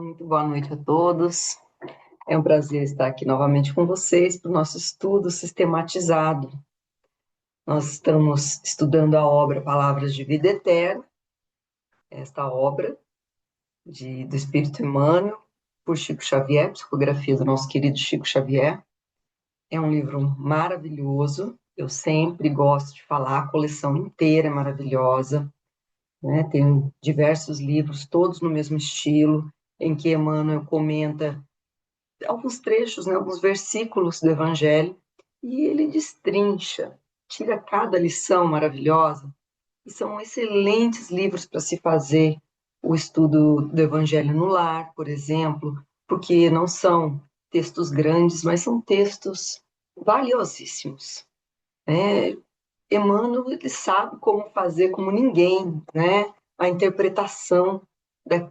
muito boa noite a todos. É um prazer estar aqui novamente com vocês para o nosso estudo sistematizado. Nós estamos estudando a obra Palavras de Vida Eterna, esta obra do Espírito Emmanuel, por Chico Xavier, psicografia do nosso querido Chico Xavier. É um livro maravilhoso, eu sempre gosto de falar, a coleção inteira é maravilhosa, né? Tem diversos livros, todos no mesmo estilo, em que Emmanuel comenta alguns trechos, né, alguns versículos do Evangelho, e ele destrincha, tira cada lição maravilhosa, e são excelentes livros para se fazer o estudo do Evangelho no lar, por exemplo, porque não são textos grandes, mas são textos valiosíssimos. Né? Emmanuel ele sabe como fazer como ninguém, né? A interpretação de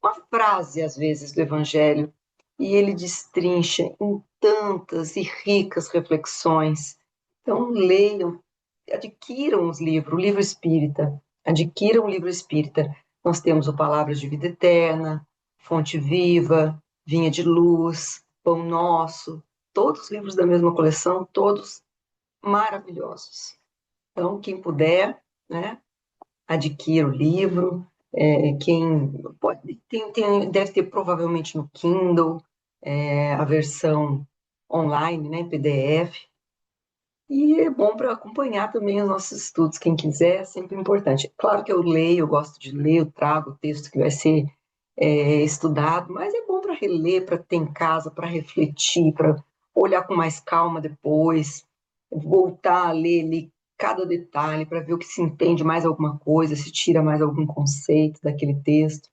uma frase, às vezes, do Evangelho, e ele destrincha em tantas e ricas reflexões. Então, leiam, adquiram os livros, o livro espírita, adquiram o livro espírita. Nós temos o Palavras de Vida Eterna, Fonte Viva, Vinha de Luz, Pão Nosso, todos os livros da mesma coleção, todos maravilhosos. Então, quem puder, né, adquira o livro. Quem pode, deve ter provavelmente no Kindle, a versão online, né, em PDF. E é bom para acompanhar também os nossos estudos, quem quiser, é sempre importante. Claro que eu leio, eu gosto de ler, eu trago o texto que vai ser estudado, mas é bom para reler, para ter em casa, para refletir, para olhar com mais calma depois, voltar a ler ali cada detalhe para ver o que se entende mais alguma coisa, se tira mais algum conceito daquele texto.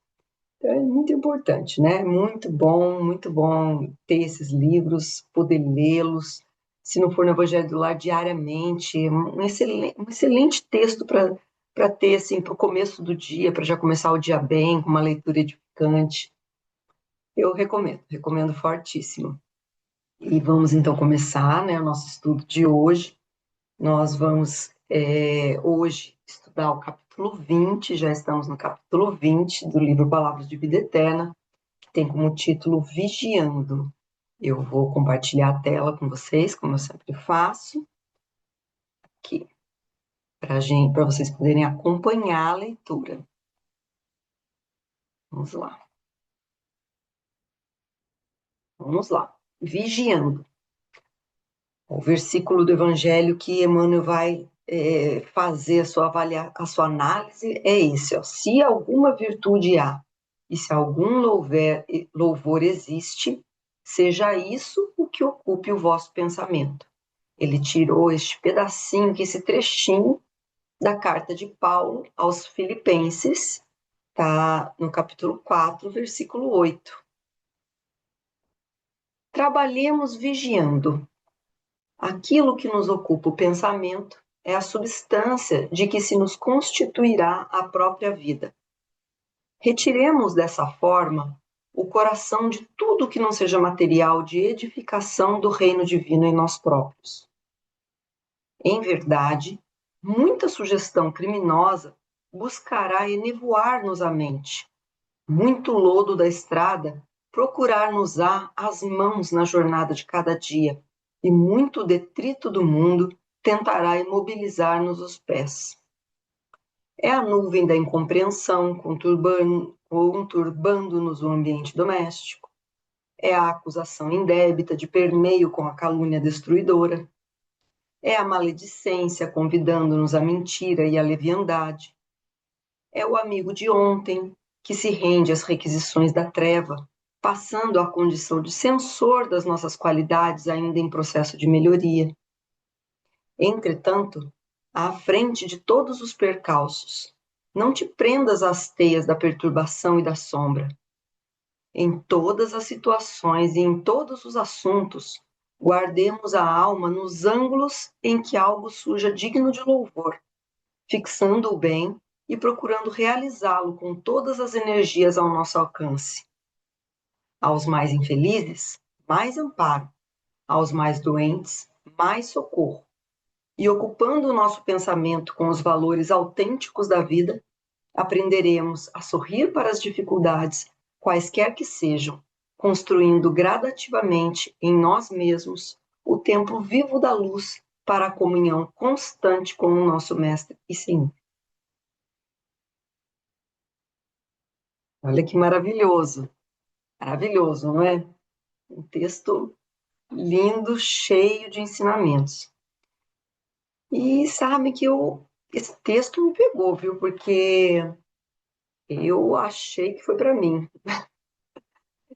Então, é muito importante, né? Muito bom ter esses livros, poder lê-los. Se não for no Evangelho do Lar diariamente, um excelente texto para ter assim, para o começo do dia, para já começar o dia bem, com uma leitura edificante. Eu recomendo fortíssimo. E vamos então começar, né, o nosso estudo de hoje. Nós vamos hoje estudar o capítulo 20, já estamos no capítulo 20 do livro Palavras de Vida Eterna, que tem como título Vigiando. Eu vou compartilhar a tela com vocês, como eu sempre faço, aqui, para vocês poderem acompanhar a leitura. Vamos lá. Vamos lá. Vigiando. O versículo do Evangelho que Emmanuel vai fazer a sua análise é esse: ó, se alguma virtude há e se algum louvor existe, seja isso o que ocupe o vosso pensamento. Ele tirou este pedacinho, esse trechinho da carta de Paulo aos Filipenses, tá no capítulo 4, versículo 8. Trabalhemos vigiando. Aquilo que nos ocupa o pensamento é a substância de que se nos constituirá a própria vida. Retiremos dessa forma o coração de tudo que não seja material de edificação do reino divino em nós próprios. Em verdade, muita sugestão criminosa buscará enevoar-nos a mente. Muito lodo da estrada procurar-nos-á as mãos na jornada de cada dia, e muito detrito do mundo tentará imobilizar-nos os pés. É a nuvem da incompreensão conturbando-nos o ambiente doméstico. É a acusação indébita de permeio com a calúnia destruidora. É a maledicência convidando-nos à mentira e à leviandade. É o amigo de ontem que se rende às requisições da treva, passando à condição de censor das nossas qualidades ainda em processo de melhoria. Entretanto, à frente de todos os percalços, não te prendas às teias da perturbação e da sombra. Em todas as situações e em todos os assuntos, guardemos a alma nos ângulos em que algo surja digno de louvor, fixando o bem e procurando realizá-lo com todas as energias ao nosso alcance. Aos mais infelizes, mais amparo; aos mais doentes, mais socorro. E ocupando o nosso pensamento com os valores autênticos da vida, aprenderemos a sorrir para as dificuldades quaisquer que sejam, construindo gradativamente em nós mesmos o templo vivo da luz para a comunhão constante com o nosso Mestre e Senhor. Olha que maravilhoso, maravilhoso, não é? Um texto lindo, cheio de ensinamentos. E sabe que esse texto me pegou, viu? Porque eu achei que foi para mim.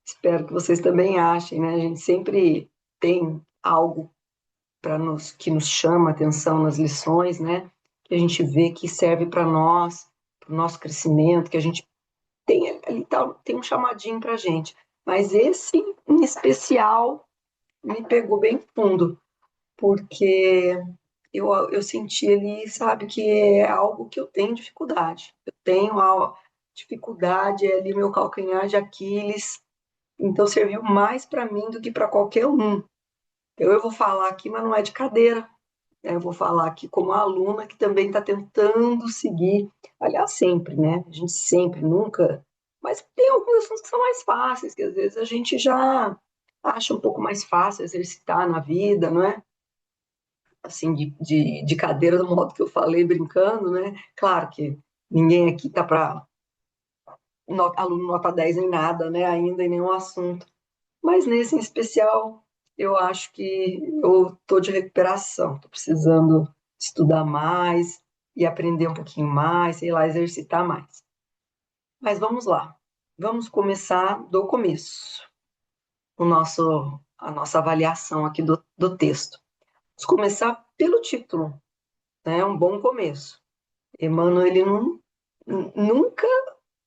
Espero que vocês também achem, né? A gente sempre tem algo que nos chama a atenção nas lições, né? Que a gente vê que serve para nós, para o nosso crescimento, que a gente tem ali tem um chamadinho para a gente. Mas esse, em especial, me pegou bem fundo, porque eu senti ali, sabe, que é algo que eu tenho dificuldade. Eu tenho a dificuldade, é ali meu calcanhar de Aquiles, então serviu mais para mim do que para qualquer um. Eu vou falar aqui, mas não é de cadeira. Eu vou falar aqui como aluna que também está tentando seguir, aliás, sempre, né? A gente sempre, nunca. Mas tem alguns assuntos que são mais fáceis, que às vezes a gente já acha um pouco mais fácil exercitar na vida, não é? Assim, de cadeira, do modo que eu falei, brincando, né? Claro que ninguém aqui está para aluno nota 10 em nada, né? Ainda em nenhum assunto. Mas nesse em especial, eu acho que eu estou de recuperação, estou precisando estudar mais e aprender um pouquinho mais, sei lá, exercitar mais. Mas vamos lá, vamos começar do começo, a nossa avaliação aqui do texto. Vamos começar pelo título, né? Um bom começo. Emmanuel, ele nunca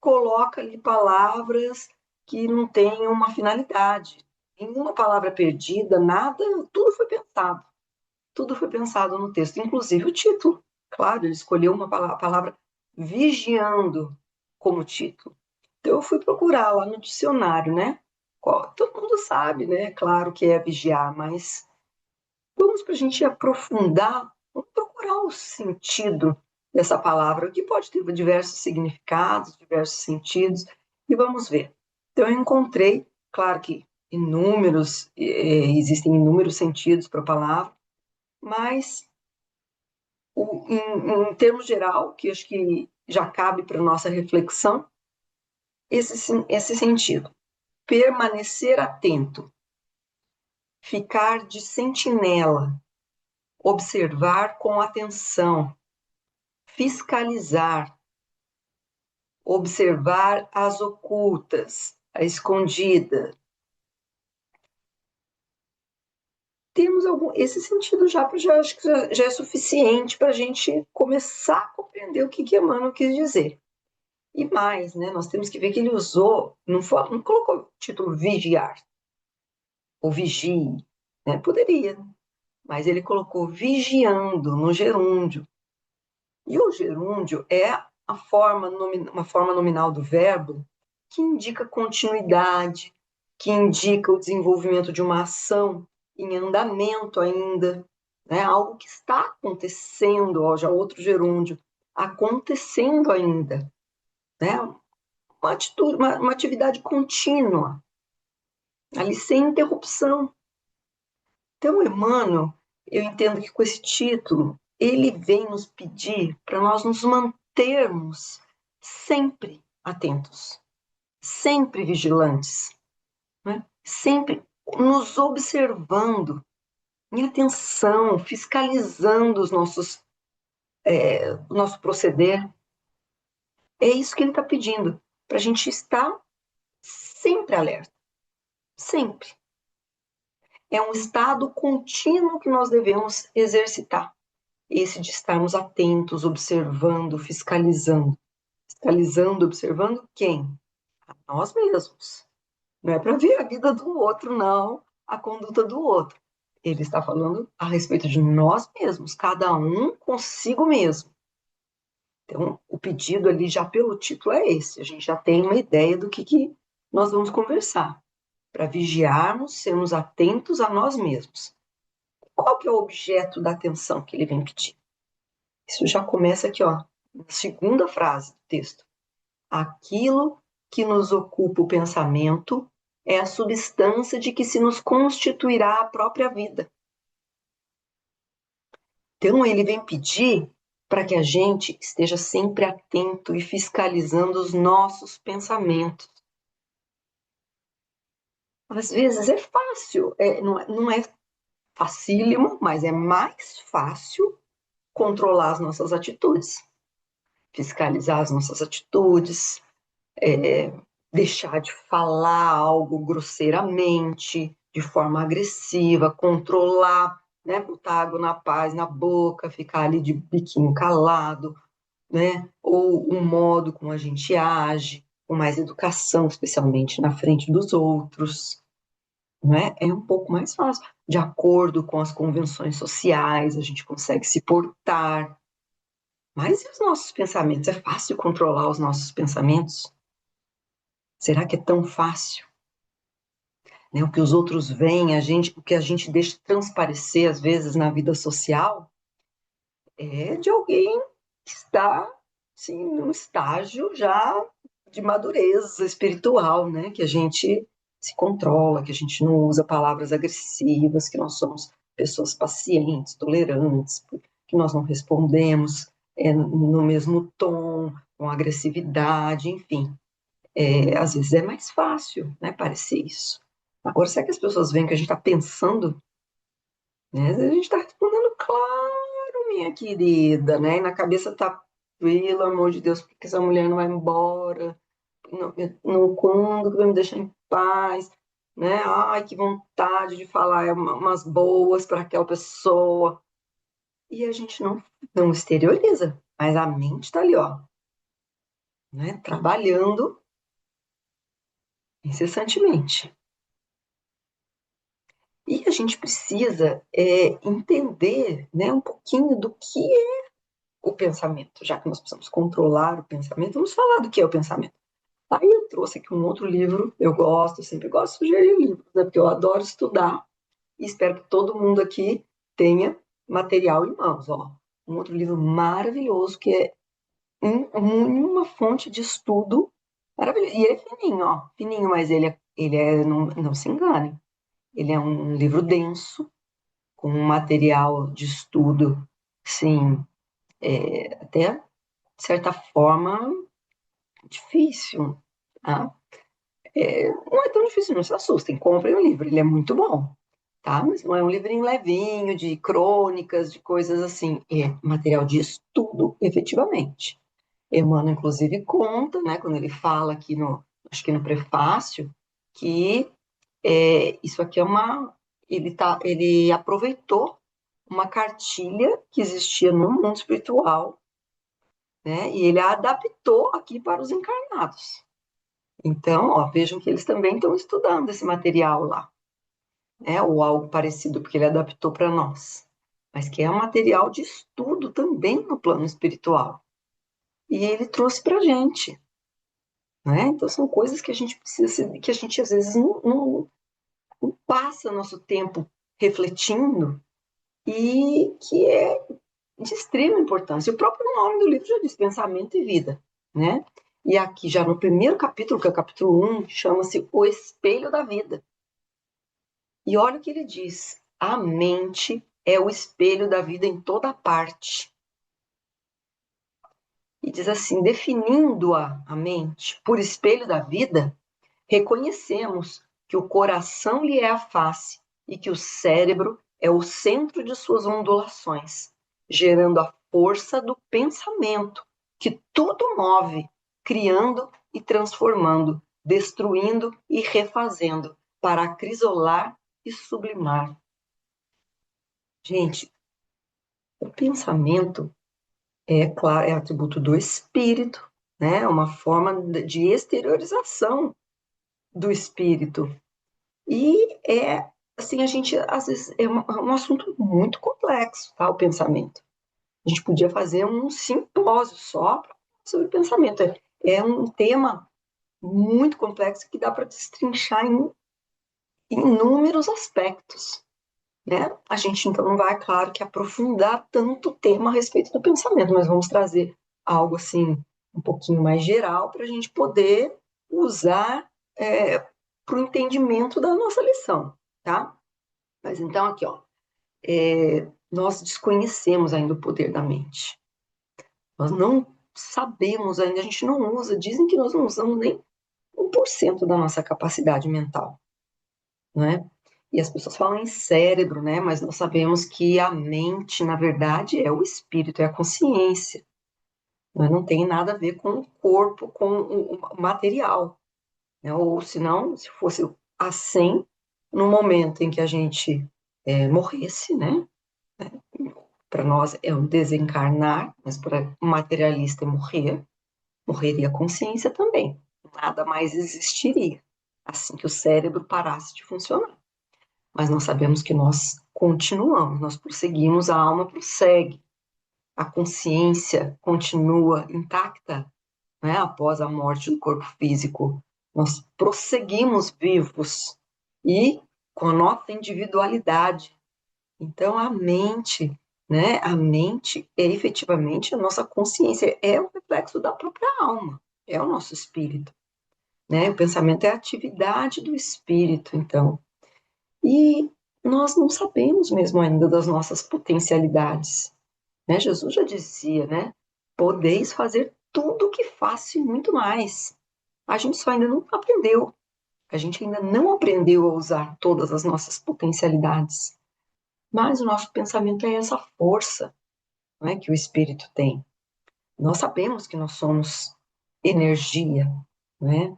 coloca ali palavras que não tenham uma finalidade. Nenhuma palavra perdida, nada, tudo foi pensado no texto, inclusive o título. Claro, ele escolheu uma palavra vigiando como título. Então eu fui procurar lá no dicionário, né? Todo mundo sabe, né? Claro que é vigiar, mas vamos para a gente aprofundar, vamos procurar o sentido dessa palavra, que pode ter diversos significados, diversos sentidos, e vamos ver. Então, eu encontrei, claro que existem inúmeros sentidos para a palavra, mas em termos geral, que acho que já cabe para a nossa reflexão, esse sentido. Permanecer atento, ficar de sentinela, observar com atenção, fiscalizar, observar as ocultas, a escondida. Temos esse sentido acho que já é suficiente para a gente começar a compreender o que Emmanuel quis dizer. E mais, né, nós temos que ver que ele usou, não colocou o título vigiar, ou vigie, né, poderia, mas ele colocou vigiando no gerúndio. E o gerúndio é uma forma nominal do verbo que indica continuidade, que indica o desenvolvimento de uma ação em andamento ainda, né? Algo que está acontecendo, ó, já outro gerúndio, acontecendo ainda, né? Uma atividade contínua, ali sem interrupção. Então, Emmanuel, eu entendo que com esse título, ele vem nos pedir para nós nos mantermos sempre atentos, sempre vigilantes, né? Sempre nos observando, em atenção, fiscalizando o nosso proceder. É isso que ele está pedindo, para a gente estar sempre alerta, sempre. É um estado contínuo que nós devemos exercitar. Esse de estarmos atentos, observando, fiscalizando. Fiscalizando, observando quem? A nós mesmos. Não é para ver a vida do outro, não, a conduta do outro. Ele está falando a respeito de nós mesmos, cada um consigo mesmo. Então, o pedido ali, já pelo título, é esse. A gente já tem uma ideia do que nós vamos conversar. Para vigiarmos, sermos atentos a nós mesmos. Qual que é o objeto da atenção que ele vem pedir? Isso já começa aqui, ó, na segunda frase do texto. Aquilo que nos ocupa o pensamento é a substância de que se nos constituirá a própria vida. Então, ele vem pedir para que a gente esteja sempre atento e fiscalizando os nossos pensamentos. Às vezes é fácil, não é facílimo, mas é mais fácil controlar as nossas atitudes, fiscalizar as nossas atitudes, deixar de falar algo grosseiramente, de forma agressiva, controlar, né, botar água na paz na boca, ficar ali de biquinho calado, né, ou o modo como a gente age, com mais educação, especialmente na frente dos outros, né, é um pouco mais fácil. De acordo com as convenções sociais, a gente consegue se portar. Mas e os nossos pensamentos? É fácil controlar os nossos pensamentos? Será que é tão fácil? Né? O que os outros veem, o que a gente deixa transparecer, às vezes, na vida social, é de alguém que está, assim, num estágio já de madureza espiritual, né? Que a gente se controla, que a gente não usa palavras agressivas, que nós somos pessoas pacientes, tolerantes, que nós não respondemos no mesmo tom, com agressividade, enfim. Às vezes é mais fácil, né, parecer isso. Agora, será que as pessoas veem que a gente está pensando, né? A gente está respondendo, claro, minha querida, né? E na cabeça está, pelo amor de Deus, por que essa mulher não vai embora? Não, quando que vai me deixar em paz? Né? Ai, que vontade de falar umas boas para aquela pessoa. E a gente não exterioriza, mas a mente está ali, ó, né? Trabalhando incessantemente. E a gente precisa entender, né, um pouquinho do que é o pensamento, já que nós precisamos controlar o pensamento, vamos falar do que é o pensamento. Aí eu trouxe aqui um outro livro, eu gosto, sempre gosto de sugerir livros, né, porque eu adoro estudar e espero que todo mundo aqui tenha material em mãos. Ó. Um outro livro maravilhoso que é uma fonte de estudo maravilhoso. E ele é fininho, ó, fininho, mas não se engane, ele é um livro denso, com um material de estudo, sim, até de certa forma difícil, tá? Não é tão difícil, não se assustem, comprem o livro, ele é muito bom, tá? Mas não é um livrinho levinho de crônicas, de coisas assim, é material de estudo, efetivamente. Emmanuel, inclusive, conta, né, quando ele fala aqui acho que no prefácio, que isso aqui ele aproveitou uma cartilha que existia no mundo espiritual, né? E ele a adaptou aqui para os encarnados. Então, ó, vejam que eles também estão estudando esse material lá, né? Ou algo parecido, porque ele adaptou para nós. Mas que é um material de estudo também no plano espiritual. E ele trouxe para a gente, né? Então, são coisas que a gente precisa, que a gente às vezes não passa nosso tempo refletindo e que é de extrema importância. O próprio nome do livro já diz Pensamento e Vida, né? E aqui, já no primeiro capítulo, que é o capítulo 1, chama-se O Espelho da Vida. E olha o que ele diz: a mente é o espelho da vida em toda parte. E diz assim: definindo a mente por espelho da vida, reconhecemos que o coração lhe é a face e que o cérebro é o centro de suas ondulações, gerando a força do pensamento, que tudo move, criando e transformando, destruindo e refazendo, para acrisolar e sublimar. Gente, o pensamento claro, é atributo do espírito, né? É uma forma de exteriorização do espírito. E assim, a gente, às vezes, um assunto muito complexo, tá? O pensamento. A gente podia fazer um simpósio só sobre pensamento. É um tema muito complexo que dá para destrinchar em inúmeros aspectos, né? A gente, então, não vai, claro, que aprofundar tanto o tema a respeito do pensamento, mas vamos trazer algo, assim, um pouquinho mais geral para a gente poder usar para o entendimento da nossa lição, tá? Mas então aqui, ó, nós desconhecemos ainda o poder da mente. Nós não sabemos ainda, a gente não usa, dizem que nós não usamos nem 1% da nossa capacidade mental, né? E as pessoas falam em cérebro, né? Mas nós sabemos que a mente, na verdade, é o espírito, é a consciência. Né? Não tem nada a ver com o corpo, com o material. Né? Ou senão, se fosse assim, no momento em que a gente morresse, né? Para nós é um desencarnar, mas para o materialista é morrer, morreria a consciência também. Nada mais existiria assim que o cérebro parasse de funcionar. Mas nós sabemos que nós continuamos, nós prosseguimos, a alma prossegue, a consciência continua intacta, né, após a morte do corpo físico. Nós prosseguimos vivos e com a nossa individualidade. Então, a mente, né, a mente é efetivamente a nossa consciência, é o reflexo da própria alma, é o nosso espírito. Né? O pensamento é a atividade do espírito, então. E nós não sabemos mesmo ainda das nossas potencialidades. Né? Jesus já dizia, né? Podeis fazer tudo o que faço e muito mais. A gente só ainda não aprendeu. A gente ainda não aprendeu a usar todas as nossas potencialidades. Mas o nosso pensamento é essa força, né, que o espírito tem. Nós sabemos que nós somos energia, né?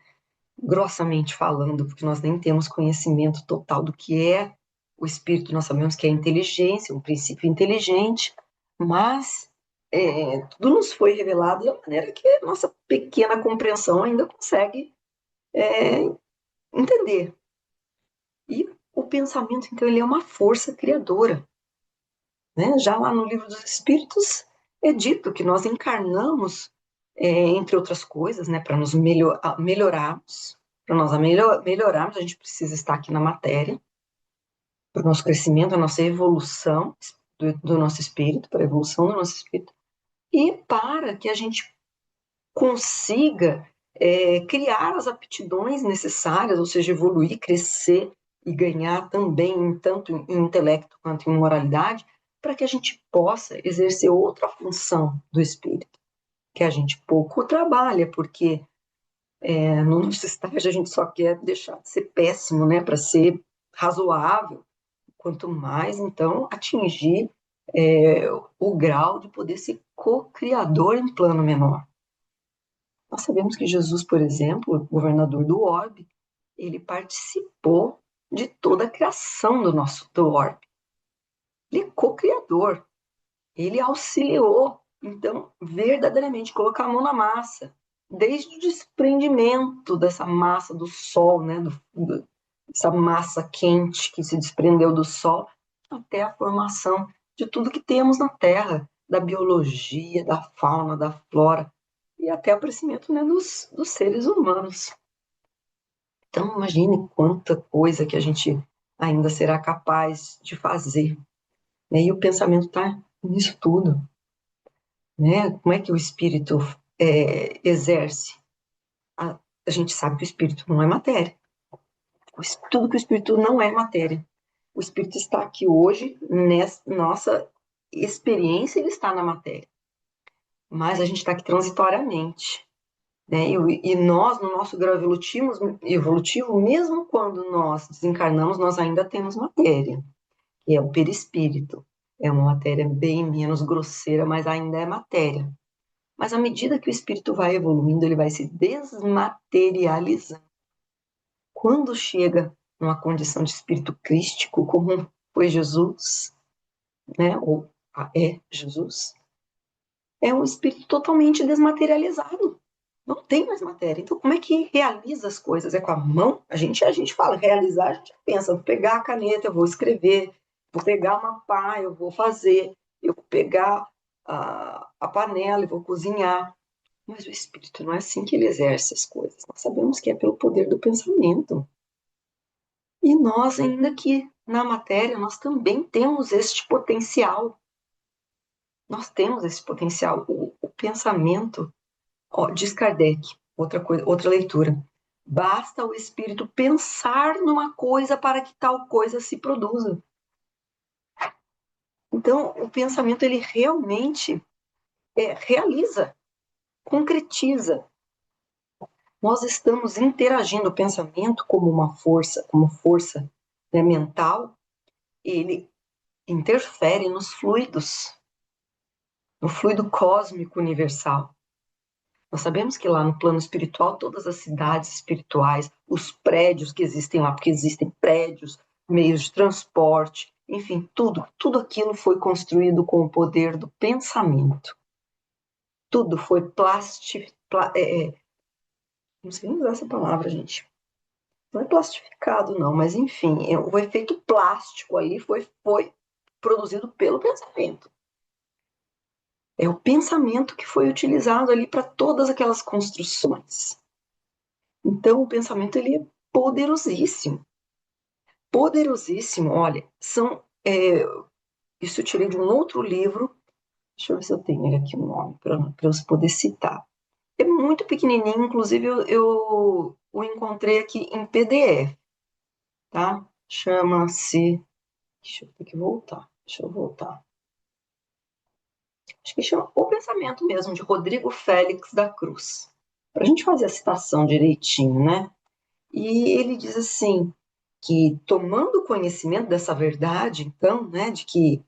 Grossamente falando, porque nós nem temos conhecimento total do que é o espírito, nós sabemos que é inteligência, um princípio inteligente, mas tudo nos foi revelado da maneira que a nossa pequena compreensão ainda consegue entender. E o pensamento, então, ele é uma força criadora. Né? Já lá no livro dos Espíritos é dito que nós encarnamos, entre outras coisas, né, para nos melhorarmos. Para nós melhorarmos, a gente precisa estar aqui na matéria, para o nosso crescimento, a nossa evolução do nosso espírito, para a evolução do nosso espírito, e para que a gente consiga criar as aptidões necessárias, ou seja, evoluir, crescer e ganhar também, tanto em intelecto quanto em moralidade, para que a gente possa exercer outra função do espírito, que a gente pouco trabalha, porque no nosso estágio a gente só quer deixar de ser péssimo, né, para ser razoável, quanto mais, então, atingir o grau de poder ser co-criador em plano menor. Nós sabemos que Jesus, por exemplo, o governador do orbe, ele participou de toda a criação do orbe. Ele é co-criador, ele auxiliou, então, verdadeiramente, colocar a mão na massa, desde o desprendimento dessa massa do Sol, né, essa massa quente que se desprendeu do Sol, até a formação de tudo que temos na Terra, da biologia, da fauna, da flora, e até o aparecimento, né, dos seres humanos. Então, imagine quanta coisa que a gente ainda será capaz de fazer. Né? E o pensamento está nisso tudo. Né? Como é que o espírito exerce? A gente sabe que o espírito não é matéria. Tudo que o espírito não é matéria. O espírito está aqui hoje, nessa nossa experiência, ele está na matéria. Mas a gente está aqui transitoriamente. Né? E nós, no nosso grau evolutivo, mesmo quando nós desencarnamos, nós ainda temos matéria, que é o perispírito. É uma matéria bem menos grosseira, mas ainda é matéria. Mas à medida que o espírito vai evoluindo, ele vai se desmaterializando. Quando chega numa condição de espírito crístico, como foi Jesus, né, ou é Jesus, é um espírito totalmente desmaterializado. Não tem mais matéria. Então, como é que realiza as coisas? É com a mão? A gente fala realizar, a gente pensa, vou pegar a caneta, eu vou escrever, vou pegar uma pá, eu vou fazer, eu vou pegar a panela e vou cozinhar. Mas o espírito não é assim que ele exerce as coisas. Nós sabemos que é pelo poder do pensamento. E nós, ainda que na matéria, nós também temos este potencial. Nós temos esse potencial. O pensamento, ó, diz Kardec, outra leitura. Basta o espírito pensar numa coisa para que tal coisa se produza. Então, o pensamento, ele realmente realiza, concretiza. Nós estamos interagindo o pensamento como força, né, mental, ele interfere nos fluidos, no fluido cósmico universal. Nós sabemos que lá no plano espiritual, todas as cidades espirituais, os prédios que existem lá, porque existem prédios, meios de transporte, enfim, tudo aquilo foi construído com o poder do pensamento. Tudo foi não sei nem usar essa palavra, gente. Não é plastificado, não, mas enfim, o efeito plástico ali foi produzido pelo pensamento. É o pensamento que foi utilizado ali para todas aquelas construções. Então, o pensamento, ele é poderosíssimo. Poderosíssimo. Olha, isso eu tirei de um outro livro. Deixa eu ver se eu tenho ele aqui o nome, para eu poder citar. É muito pequenininho, inclusive eu o encontrei aqui em PDF, tá? Chama-se. Deixa eu ter que voltar. Deixa eu voltar. Acho que chama O Pensamento mesmo, de Rodrigo Félix da Cruz. Para a gente fazer a citação direitinho, né? E ele diz assim, que tomando conhecimento dessa verdade, então, né, de que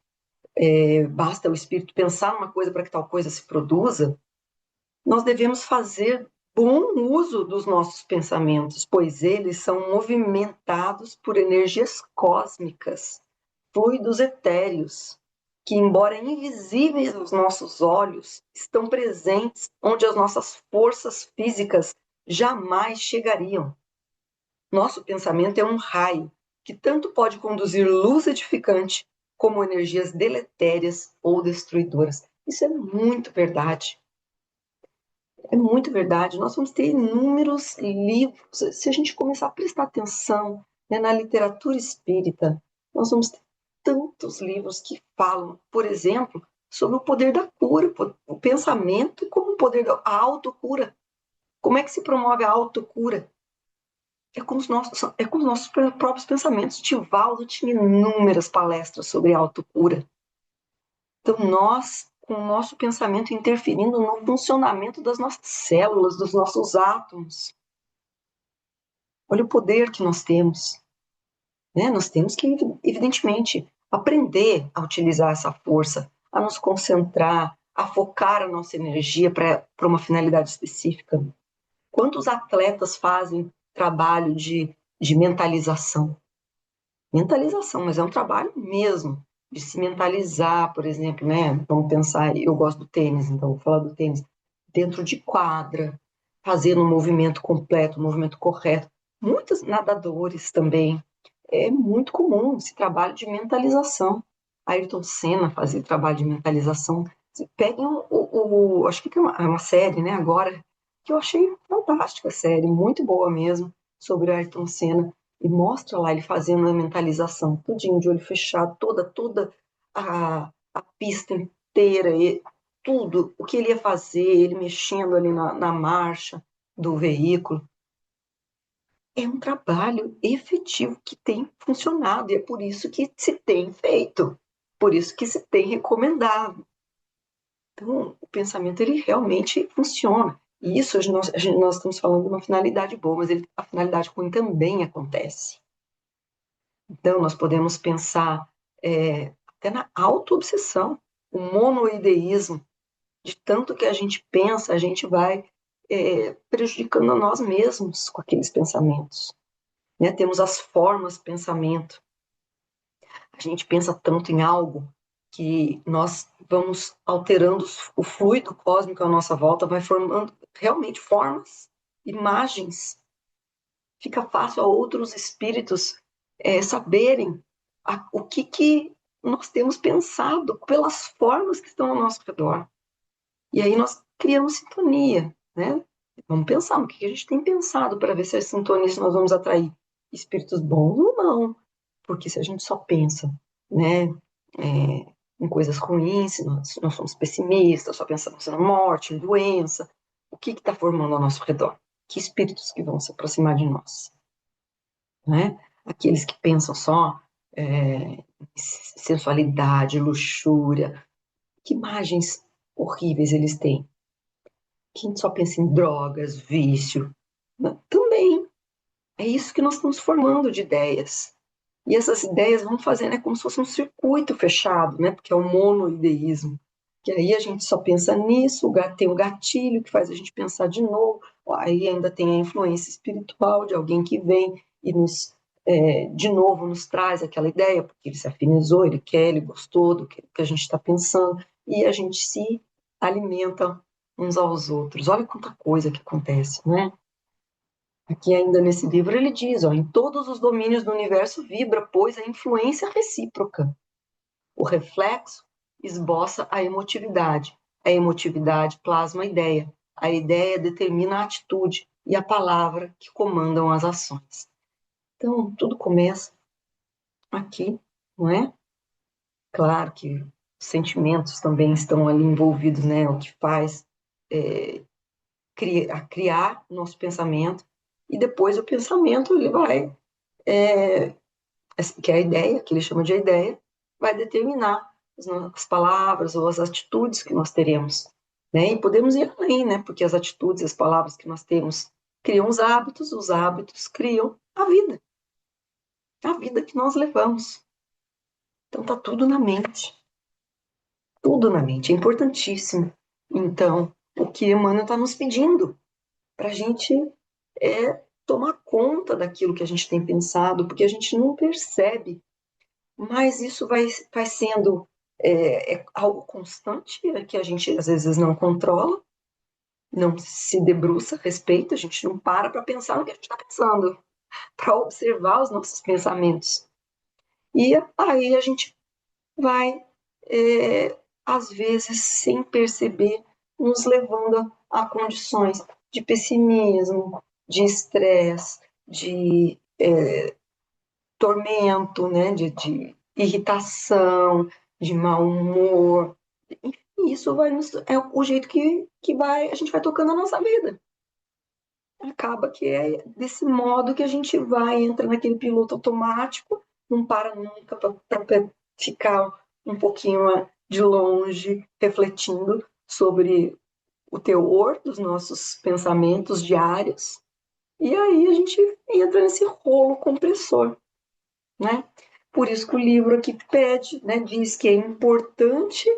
basta o espírito pensar numa coisa para que tal coisa se produza, nós devemos fazer bom uso dos nossos pensamentos, pois eles são movimentados por energias cósmicas, fluidos etéreos, que, embora invisíveis aos nossos olhos, estão presentes onde as nossas forças físicas jamais chegariam. Nosso pensamento é um raio que tanto pode conduzir luz edificante como energias deletérias ou destruidoras. Isso é muito verdade. É muito verdade. Nós vamos ter inúmeros livros. Se a gente começar a prestar atenção, né, na literatura espírita, nós vamos ter tantos livros que falam, por exemplo, sobre o poder da cura, o pensamento como o poder da autocura. Como é que se promove a autocura? É com os nossos próprios pensamentos. Divaldo tinha inúmeras palestras sobre autocura. Então, nós, com o nosso pensamento interferindo no funcionamento das nossas células, dos nossos átomos. Olha o poder que nós temos. Né? Nós temos que, evidentemente, aprender a utilizar essa força, a nos concentrar, a focar a nossa energia para uma finalidade específica. Quantos atletas fazem trabalho de mentalização? Mentalização, mas é um trabalho mesmo de se mentalizar, por exemplo, né? Vamos pensar, eu gosto do tênis, então vou falar do tênis, dentro de quadra, fazendo um movimento completo, um movimento correto. Muitos nadadores também. É muito comum esse trabalho de mentalização. Ayrton Senna fazia trabalho de mentalização. Peguem acho que tem uma série, né, agora, que eu achei fantástica a série, muito boa mesmo, sobre o Ayrton Senna. E mostra lá ele fazendo a mentalização, tudinho de olho fechado, toda a pista inteira, e tudo, o que ele ia fazer, ele mexendo ali na marcha do veículo. É um trabalho efetivo que tem funcionado, e é por isso que se tem feito, por isso que se tem recomendado. Então, o pensamento, ele realmente funciona. E isso, nós estamos falando de uma finalidade boa, mas a finalidade ruim também acontece. Então, nós podemos pensar até na auto-obsessão, o monoideísmo, de tanto que a gente pensa, a gente vai prejudicando a nós mesmos com aqueles pensamentos. Né? Temos as formas de pensamento. A gente pensa tanto em algo que nós vamos alterando o fluido cósmico à nossa volta, vai formando realmente formas, imagens. Fica fácil a outros espíritos saberem o que nós temos pensado pelas formas que estão ao nosso redor. E aí nós criamos sintonia, né? Vamos pensar no que a gente tem pensado para ver se é sintonia, se nós vamos atrair espíritos bons ou não. Porque se a gente só pensa, né, em coisas ruins, se nós somos pessimistas, só pensamos na morte, em doença, o que está formando ao nosso redor? que espíritos que vão se aproximar de nós, né? Aqueles que pensam só sensualidade, luxúria, que imagens horríveis eles têm. Quem só pensa em drogas, vício, né? Também é isso que nós estamos formando de ideias. E essas ideias vão fazendo, é como se fosse um circuito fechado, né? Porque é o monoideísmo. Que aí a gente só pensa nisso, tem o gatilho que faz a gente pensar de novo, aí ainda tem a influência espiritual de alguém que vem e de novo nos traz aquela ideia, porque ele se afinizou, ele quer, ele gostou do que a gente está pensando, e a gente se alimenta uns aos outros. Olha quanta coisa que acontece, né? Aqui ainda nesse livro ele diz, ó, em todos os domínios do universo vibra, pois, a influência recíproca. O reflexo esboça a emotividade plasma a ideia determina a atitude e a palavra que comandam as ações. Então, tudo começa aqui, não é? Claro que os sentimentos também estão ali envolvidos, né? O que faz criar o nosso pensamento, e depois o pensamento ele vai, que é a ideia, que ele chama de ideia, vai determinar as palavras ou as atitudes que nós teremos, né? E podemos ir além, né? Porque as atitudes, as palavras que nós temos criam os hábitos criam a vida que nós levamos. Então tá tudo na mente, tudo na mente, é importantíssimo. Então, o que Emmanuel está nos pedindo para a gente tomar conta daquilo que a gente tem pensado, porque a gente não percebe, mas isso vai sendo algo constante, que a gente às vezes não controla, não se debruça a respeito, a gente não para pensar no que a gente está pensando, para observar os nossos pensamentos. E aí a gente vai, às vezes, sem perceber, nos levando a condições de pessimismo, de estresse, de tormento, né? de irritação, de mau humor. Enfim, isso é o jeito a gente vai tocando a nossa vida. Acaba que é desse modo que a gente entra naquele piloto automático, não para nunca para ficar um pouquinho de longe, refletindo sobre o teor dos nossos pensamentos diários, e aí a gente entra nesse rolo compressor, né? Por isso que o livro aqui pede, né, diz que é importante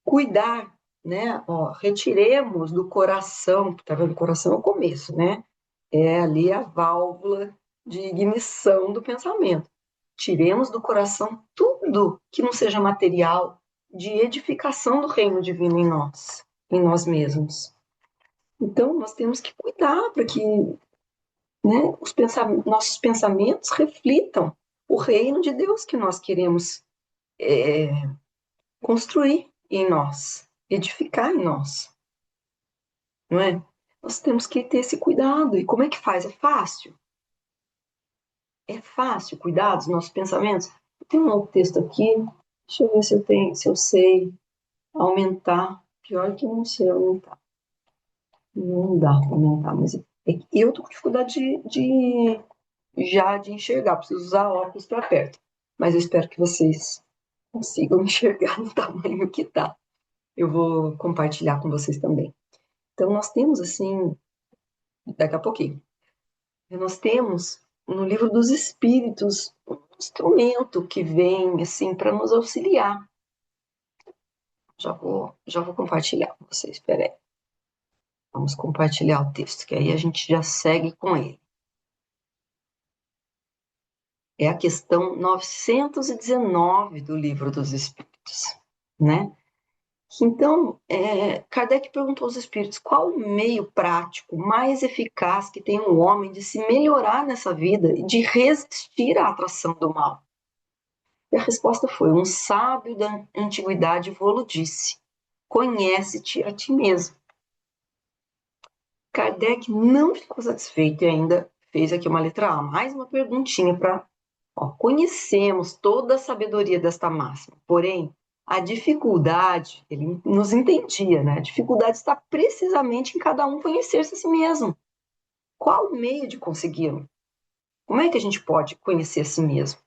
cuidar, né? Ó, retiremos do coração, tá vendo? O coração é o começo, né? É ali a válvula de ignição do pensamento. Tiremos do coração tudo que não seja material de edificação do reino divino em nós mesmos. Então, nós temos que cuidar para que, né, nossos pensamentos reflitam o reino de Deus que nós queremos construir em nós, edificar em nós, não é? Nós temos que ter esse cuidado. E como é que faz? É fácil? É fácil cuidar dos nossos pensamentos? Tem um outro texto aqui, deixa eu ver se eu sei aumentar. Pior que eu não sei aumentar. Não dá para aumentar, mas eu tô com dificuldade de enxergar, preciso usar óculos para perto. Mas eu espero que vocês consigam enxergar no tamanho que tá. Eu vou compartilhar com vocês também. Então, nós temos, assim, daqui a pouquinho, nós temos no Livro dos Espíritos um instrumento que vem, assim, para nos auxiliar. Já vou compartilhar com vocês, espera aí. Vamos compartilhar o texto, que aí a gente já segue com ele. É a questão 919 do Livro dos Espíritos, né? Então, Kardec perguntou aos espíritos qual o meio prático mais eficaz que tem um homem de se melhorar nessa vida e de resistir à atração do mal. E a resposta foi: um sábio da antiguidade vô-lo disse, conhece-te a ti mesmo. Kardec não ficou satisfeito e ainda fez aqui uma letra A, mais uma perguntinha para... Conhecemos toda a sabedoria desta máxima, porém, A dificuldade, ele nos entendia, né? A dificuldade está precisamente em cada um conhecer-se a si mesmo. Qual o meio de consegui-lo? Como é que a gente pode conhecer a si mesmo?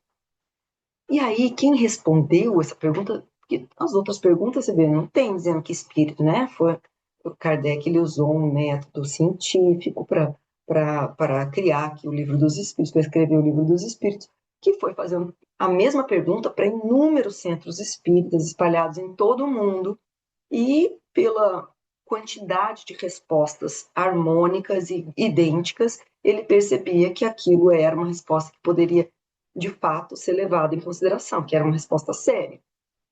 E aí, quem respondeu essa pergunta, porque as outras perguntas, você vê, não tem dizendo que espírito, né? Foi o Kardec, ele usou um método científico para criar aqui o livro dos espíritos, para escrever o livro dos espíritos, que foi fazendo a mesma pergunta para inúmeros centros espíritas espalhados em todo o mundo, e pela quantidade de respostas harmônicas e idênticas, ele percebia que aquilo era uma resposta que poderia, de fato, ser levada em consideração, que era uma resposta séria,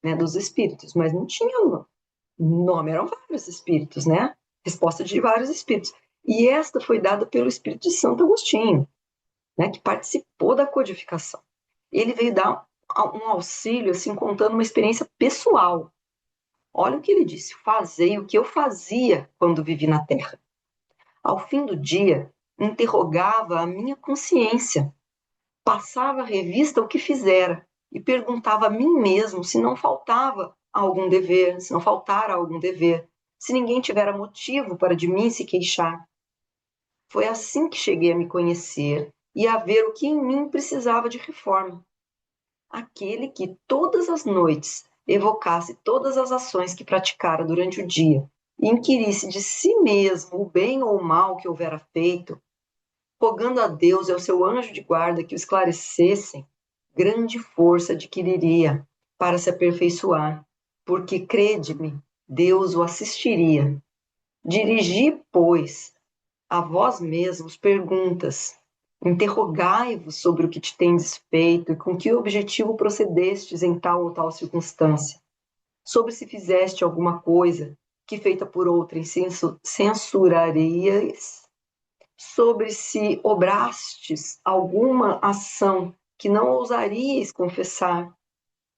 né, dos espíritos, mas não tinha nome, eram vários espíritos, né? Resposta de vários espíritos. E esta foi dada pelo espírito de Santo Agostinho, né, que participou da codificação. Ele veio dar um auxílio, assim, contando uma experiência pessoal. Olha o que ele disse: fazei o que eu fazia quando vivi na terra. Ao fim do dia, interrogava a minha consciência, passava a revista o que fizera e perguntava a mim mesmo se não faltava algum dever, se não faltara algum dever, se ninguém tivera motivo para de mim se queixar. Foi assim que cheguei a me conhecer e a ver o que em mim precisava de reforma. Aquele que todas as noites evocasse todas as ações que praticara durante o dia e inquirisse de si mesmo o bem ou o mal que houvera feito, rogando a Deus e ao seu anjo de guarda que o esclarecessem, grande força adquiriria para se aperfeiçoar, porque, crede-me, Deus o assistiria. Dirigi, pois, a vós mesmos perguntas. Interrogai-vos sobre o que te tendes feito e com que objetivo procedestes em tal ou tal circunstância. Sobre se fizeste alguma coisa que feita por outrem censurarias, sobre se obrastes alguma ação que não ousaríeis confessar.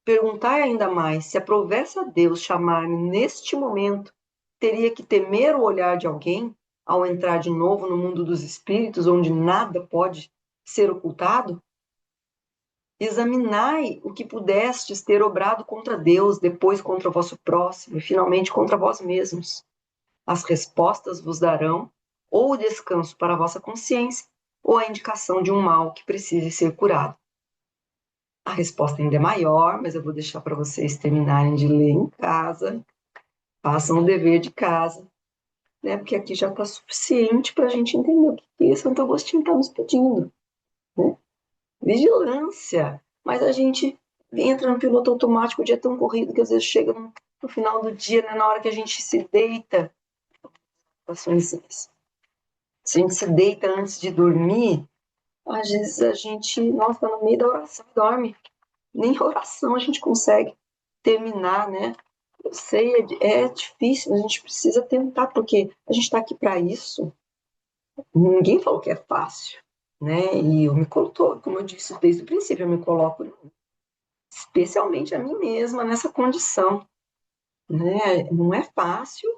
Perguntai ainda mais, se aprovesse a Deus chamar-me neste momento, teria que temer o olhar de alguém ao entrar de novo no mundo dos espíritos, onde nada pode ser ocultado? Examinai o que pudestes ter obrado contra Deus, depois contra o vosso próximo e finalmente contra vós mesmos. As respostas vos darão ou o descanso para a vossa consciência, ou a indicação de um mal que precise ser curado. A resposta ainda é maior, mas eu vou deixar para vocês terminarem de ler em casa, façam o dever de casa, né? Porque aqui já está suficiente para a gente entender o que Santo Agostinho está nos pedindo, né? Vigilância, mas a gente entra no piloto automático, o dia é tão corrido que às vezes chega no final do dia, né, na hora que a gente se deita, se a gente se deita antes de dormir, às vezes a gente, nossa, tá no meio da oração e dorme. Nem a oração a gente consegue terminar, né? Eu sei, é difícil, mas a gente precisa tentar, porque a gente está aqui para isso. Ninguém falou que é fácil, né? E eu me coloco, como eu disse desde o princípio, eu me coloco especialmente a mim mesma nessa condição, né? Não é fácil,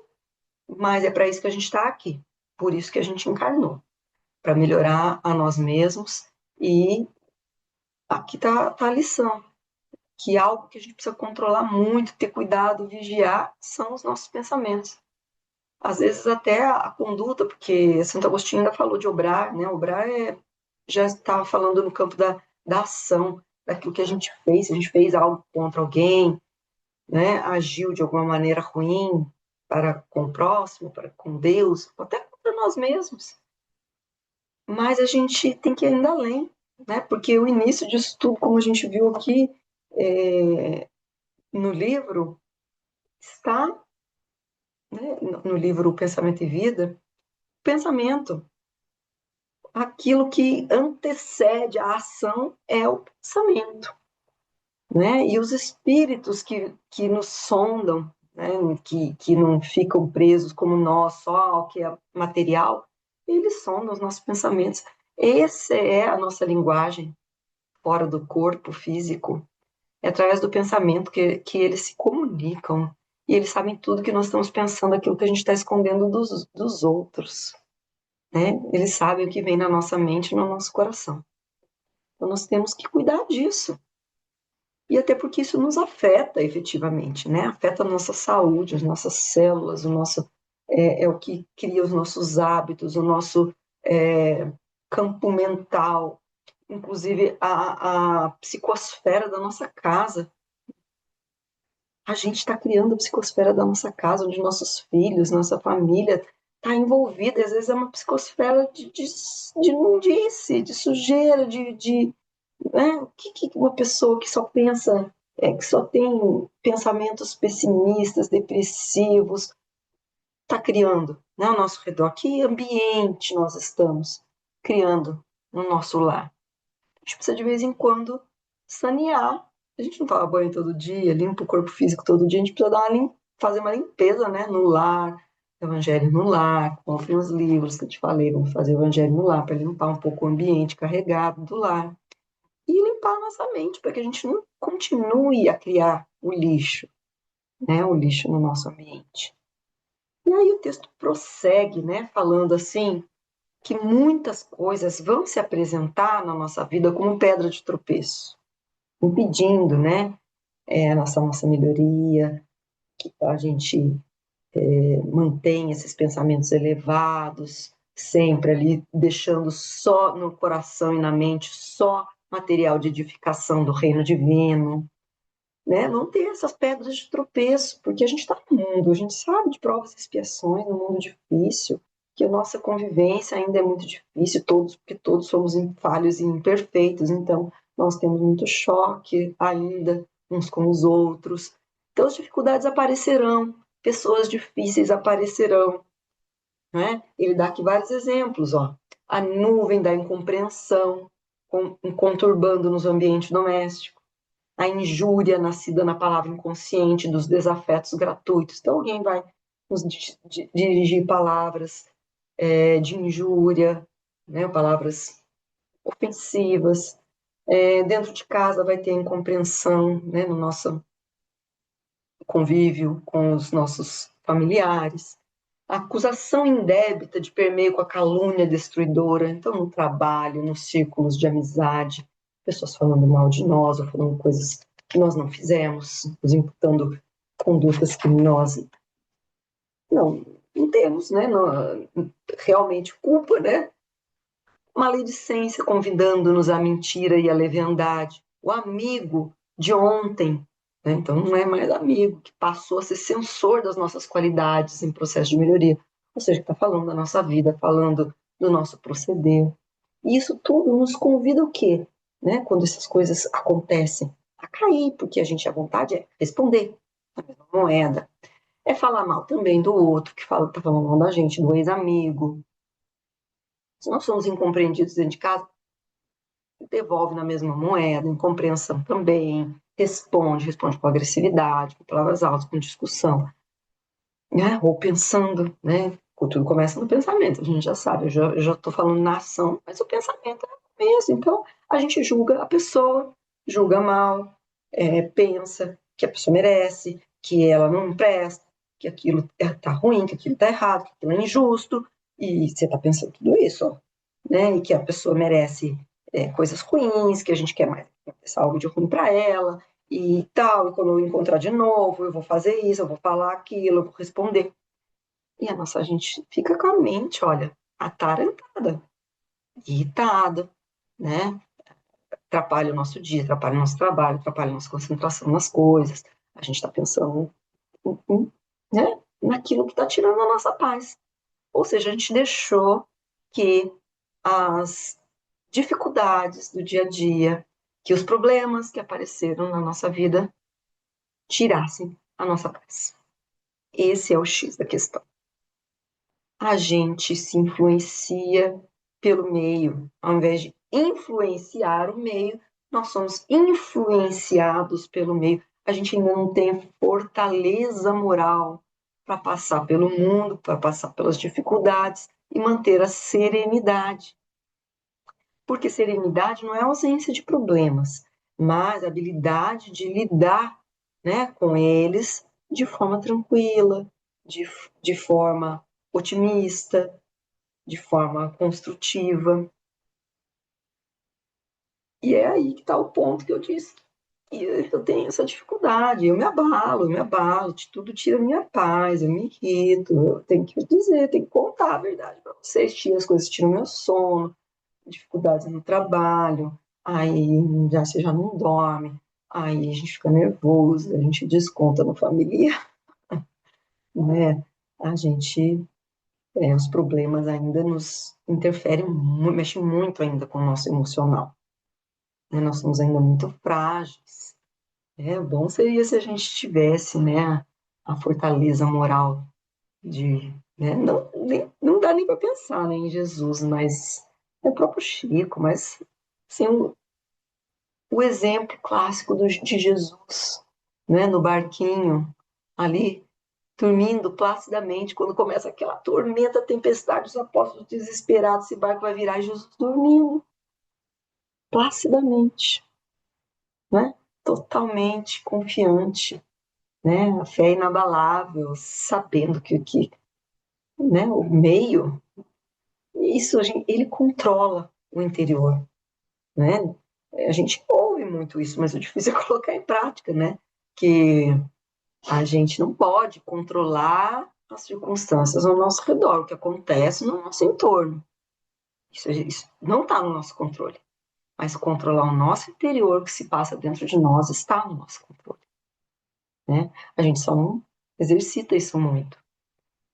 mas é para isso que a gente está aqui. Por isso que a gente encarnou, para melhorar a nós mesmos. E aqui tá a lição, que algo que a gente precisa controlar muito, ter cuidado, vigiar, são os nossos pensamentos. Às vezes até a conduta, porque Santo Agostinho ainda falou de obrar, né? Obrar já estava falando no campo da ação, daquilo que a gente fez, se a gente fez algo contra alguém, né? Agiu de alguma maneira ruim para com o próximo, para com Deus, ou até contra nós mesmos. Mas a gente tem que ir ainda além, né? Porque o início disso tudo, como a gente viu aqui no livro, está, né, no livro Pensamento e Vida, pensamento. Aquilo que antecede a ação é o pensamento, né? E os espíritos que nos sondam, né? Que não ficam presos como nós, só ao que é material, eles sondam os nossos pensamentos. Essa é a nossa linguagem fora do corpo físico. É através do pensamento que eles se comunicam. E eles sabem tudo que nós estamos pensando, aquilo que a gente está escondendo dos outros, né? Eles sabem o que vem na nossa mente e no nosso coração. Então nós temos que cuidar disso. E até porque isso nos afeta efetivamente, né? Afeta a nossa saúde, as nossas células, é o que cria os nossos hábitos, o nosso campo mental, inclusive a psicosfera da nossa casa. A gente está criando a psicosfera da nossa casa, onde nossos filhos, nossa família está envolvida. Às vezes é uma psicosfera de imundice, de sujeira, né? O que uma pessoa que só pensa, que só tem pensamentos pessimistas, depressivos, está criando, né, ao nosso redor? Que ambiente nós estamos criando no nosso lar? A gente precisa de vez em quando sanear. A gente não toma banho todo dia, limpa o corpo físico todo dia, a gente precisa fazer uma limpeza, né, no lar, evangelho no lar, compre os livros que eu te falei, vamos fazer o evangelho no lar para limpar um pouco o ambiente carregado do lar e limpar a nossa mente para que a gente não continue a criar o lixo, né, o lixo no nosso ambiente. E aí o texto prossegue, né, falando assim que muitas coisas vão se apresentar na nossa vida como pedra de tropeço, impedindo, né, nossa melhoria, que a gente mantenha esses pensamentos elevados, sempre ali deixando só no coração e na mente só material de edificação do reino divino, né? Não ter essas pedras de tropeço, porque a gente está no mundo, a gente sabe de provas e expiações, no mundo difícil, que a nossa convivência ainda é muito difícil, porque todos somos falhos e imperfeitos, então nós temos muito choque ainda uns com os outros. Então as dificuldades aparecerão, pessoas difíceis aparecerão, né? Ele dá aqui vários exemplos, ó. A nuvem da incompreensão, conturbando-nos o ambiente doméstico, a injúria nascida na palavra inconsciente, dos desafetos gratuitos. Então, alguém vai nos dirigir palavras de injúria, né, palavras ofensivas. Dentro de casa vai ter incompreensão, né, no nosso convívio com os nossos familiares. A acusação indébita de permeio com a calúnia destruidora. Então, no trabalho, nos círculos de amizade, pessoas falando mal de nós ou falando coisas que nós não fizemos, nos imputando condutas que nós não temos, né? Não, realmente culpa, né? Maledicência convidando-nos à mentira e à leviandade. O amigo de ontem, né? Então não é mais amigo, que passou a ser censor das nossas qualidades em processo de melhoria. Ou seja, que está falando da nossa vida, falando do nosso proceder. E isso tudo nos convida o quê? Né? Quando essas coisas acontecem, a cair, porque a vontade é responder a mesma moeda. É falar mal também do outro, que está falando mal da gente, do ex-amigo. Se nós somos incompreendidos dentro de casa, devolve na mesma moeda, incompreensão também, responde com agressividade, com palavras altas, com discussão, né? Ou pensando, né? Tudo começa no pensamento, a gente já sabe, eu já estou falando na ação, mas o pensamento é o começo, então a gente julga a pessoa, julga mal, pensa que a pessoa merece, que ela não presta, que aquilo está ruim, que aquilo está errado, que aquilo é injusto, e você está pensando tudo isso, ó, né? E que a pessoa merece coisas ruins, que a gente quer mais que aconteça algo de ruim para ela, e tal, e quando eu encontrar de novo, eu vou fazer isso, eu vou falar aquilo, eu vou responder. E a gente fica com a mente, olha, atarantada, irritada, né? Atrapalha o nosso dia, atrapalha o nosso trabalho, atrapalha a nossa concentração nas coisas. A gente está pensando né, naquilo que está tirando a nossa paz. Ou seja, a gente deixou que as dificuldades do dia a dia, que os problemas que apareceram na nossa vida tirassem a nossa paz. Esse é o X da questão. A gente se influencia pelo meio, ao invés de influenciar o meio, nós somos influenciados pelo meio. A gente ainda não tem fortaleza moral para passar pelo mundo, para passar pelas dificuldades e manter a serenidade. Porque serenidade não é ausência de problemas, mas a habilidade de lidar, né, com eles de forma tranquila, de forma otimista, de forma construtiva. E é aí que está o ponto que eu disse. E eu tenho essa dificuldade, eu me abalo, de tudo tira a minha paz, eu me irrito, eu tenho que dizer, tenho que contar a verdade para vocês, tira as coisas, tiram meu sono, dificuldades no trabalho, aí já você já não dorme, aí a gente fica nervoso, a gente desconta no familiar, né? A gente, os problemas ainda nos interferem, mexem muito ainda com o nosso emocional, né? Nós somos ainda muito frágeis. Bom seria se a gente tivesse, né, a fortaleza moral de, né, não dá nem para pensar, né, em Jesus, mas é o próprio Chico, mas assim, o exemplo clássico de Jesus, né, no barquinho, ali, dormindo placidamente, quando começa aquela tormenta, tempestade, os apóstolos desesperados, esse barco vai virar, e Jesus dormindo placidamente, né, totalmente confiante, né, a fé inabalável, sabendo que né, o meio, isso ele controla o interior, né? A gente ouve muito isso, mas o difícil é colocar em prática, né? Que a gente não pode controlar as circunstâncias ao nosso redor, o que acontece no nosso entorno. Isso não está no nosso controle. Mas controlar o nosso interior, o que se passa dentro de nós, está no nosso controle, né? A gente só não exercita isso muito.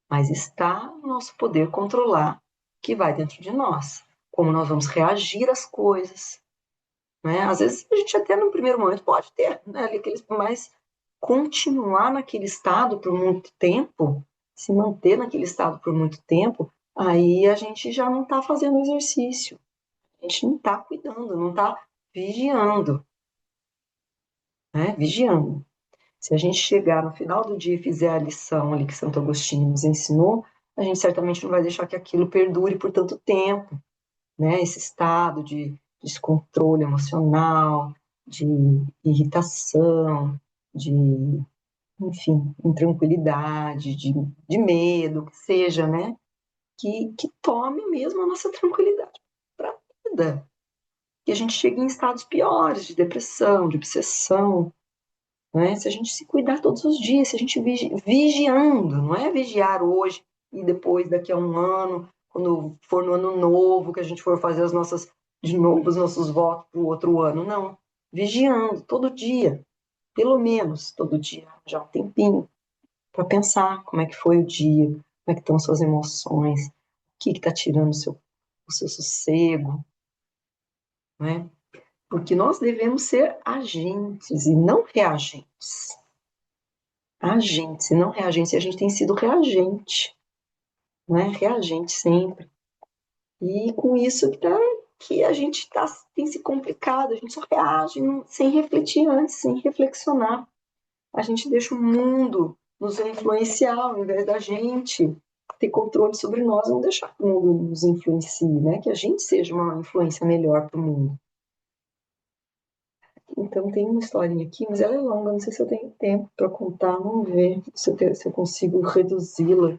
Mas está no nosso poder controlar o que vai dentro de nós, como nós vamos reagir às coisas, né? Às vezes a gente até no primeiro momento pode ter, né, mas continuar naquele estado por muito tempo, se manter naquele estado por muito tempo, aí a gente já não está fazendo exercício, a gente não está cuidando, não está vigiando, né? Vigiando. Se a gente chegar no final do dia e fizer a lição ali que Santo Agostinho nos ensinou, a gente certamente não vai deixar que aquilo perdure por tanto tempo, né? Esse estado de descontrole emocional, de irritação, de, enfim, intranquilidade, de medo, que seja, né? Que tome mesmo a nossa tranquilidade para a vida. Que a gente chegue em estados piores, de depressão, de obsessão, né? Se a gente se cuidar todos os dias, se a gente vigiando, não é vigiar hoje e depois daqui a um ano, quando for no ano novo, que a gente for fazer de novo os nossos votos para o outro ano, não. Vigiando todo dia, pelo menos todo dia, já um tempinho, para pensar como é que foi o dia, como é que estão as suas emoções, o que está tirando o seu sossego, né? Porque nós devemos ser agentes e não reagentes. Agentes e não reagentes, e a gente tem sido reagente, né? Reagente sempre. E com isso que a gente tem se complicado, a gente só reage sem refletir antes, sem reflexionar. A gente deixa o mundo nos influenciar ao invés da gente ter controle sobre nós, não deixar que o mundo nos influencie, né? Que a gente seja uma influência melhor para o mundo. Então tem uma historinha aqui, mas ela é longa, não sei se eu tenho tempo para contar, vamos ver se eu consigo reduzi-la.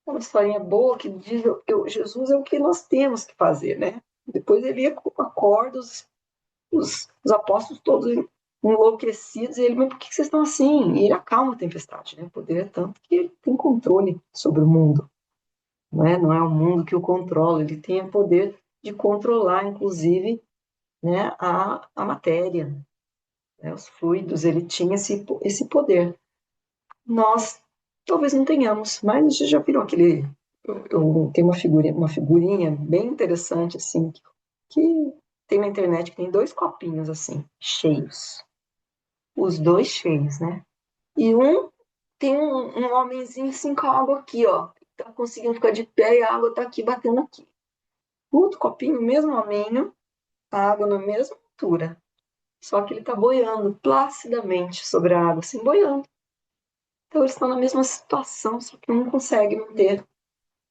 É uma historinha boa que diz que Jesus é o que nós temos que fazer, né? Depois ele acorda os apóstolos todos enlouquecidos, e ele, mas por que vocês estão assim? E ele acalma a tempestade, né? O poder é tanto que ele tem controle sobre o mundo, né? Não é o mundo que o controla, ele tem o poder de controlar, inclusive, né, a matéria, né, os fluidos, ele tinha esse poder. Nós talvez não tenhamos, mas já viram aquele. Eu tenho uma figurinha bem interessante, assim, que tem na internet, que tem dois copinhos, assim, cheios. Os dois cheios, né? E um tem um homenzinho assim com a água aqui, ó. Tá conseguindo ficar de pé e a água tá aqui batendo aqui. O outro copinho, mesmo hominho, a água na mesma altura. Só que ele tá boiando placidamente sobre a água, assim, boiando. Então eles estão na mesma situação, só que um consegue manter,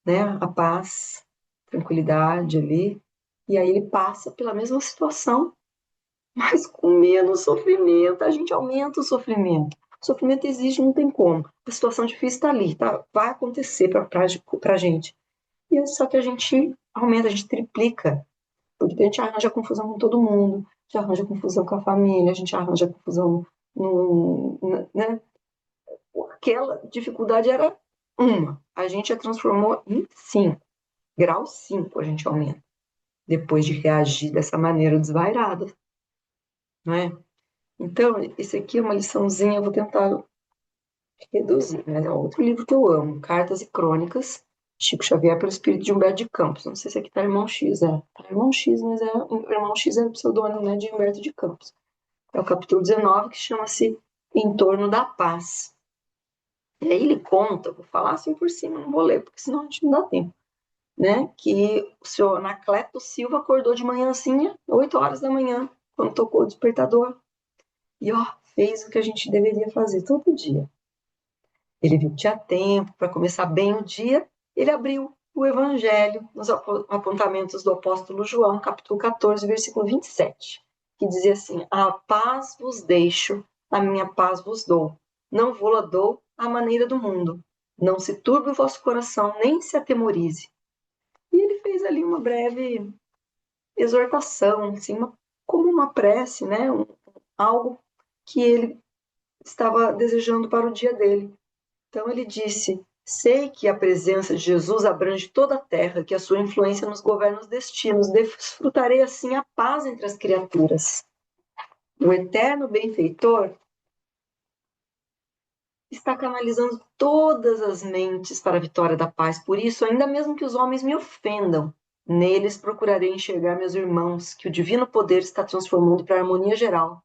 né, a paz, tranquilidade ali, e aí ele passa pela mesma situação, mas com menos sofrimento. A gente aumenta o sofrimento. O sofrimento existe, não tem como. A situação difícil está ali, tá? Vai acontecer para a gente. E só que a gente aumenta, a gente triplica, porque a gente arranja confusão com todo mundo, gente arranja confusão com a família, a gente arranja confusão no, né? Aquela dificuldade era uma, a gente a transformou em 5, grau 5 a gente aumenta, depois de reagir dessa maneira desvairada, não é? Então, esse aqui é uma liçãozinha, eu vou tentar reduzir, mas é outro livro que eu amo, Cartas e Crônicas, Chico Xavier pelo Espírito de Humberto de Campos. Não sei se aqui tá Irmão X, tá Irmão X, mas Irmão X é o pseudônimo, né, de Humberto de Campos. É o capítulo 19, que chama-se Em Torno da Paz. E aí ele conta, vou falar assim por cima, não vou ler, porque senão a gente não dá tempo, né, que o senhor Anacleto Silva acordou de manhãzinha, 8 horas da manhã, quando tocou o despertador, e ó, fez o que a gente deveria fazer todo dia. Ele viu que tinha tempo para começar bem o dia, ele abriu o Evangelho nos apontamentos do apóstolo João, capítulo 14, versículo 27, que dizia assim: a paz vos deixo, a minha paz vos dou. Não vou-la dou à maneira do mundo. Não se turbe o vosso coração, nem se atemorize. E ele fez ali uma breve exortação, assim, como uma prece, né? Algo que ele estava desejando para o dia dele. Então ele disse: sei que a presença de Jesus abrange toda a terra, que a sua influência nos governa os destinos. Desfrutarei assim a paz entre as criaturas. O eterno benfeitor está canalizando todas as mentes para a vitória da paz. Por isso, ainda mesmo que os homens me ofendam, neles procurarei enxergar meus irmãos, que o divino poder está transformando para a harmonia geral.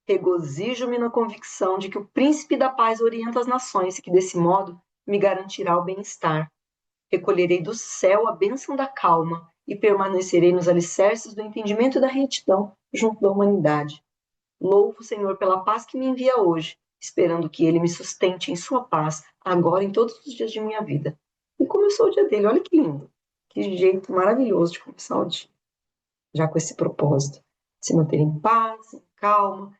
Regozijo-me na convicção de que o príncipe da paz orienta as nações e que, desse modo, me garantirá o bem-estar. Recolherei do céu a bênção da calma e permanecerei nos alicerces do entendimento e da retidão junto da humanidade. Louvo o Senhor pela paz que me envia hoje, esperando que Ele me sustente em sua paz, agora em todos os dias de minha vida. E começou o dia dele, olha que lindo, que jeito maravilhoso de começar o dia, já com esse propósito, de se manter em paz, em calma,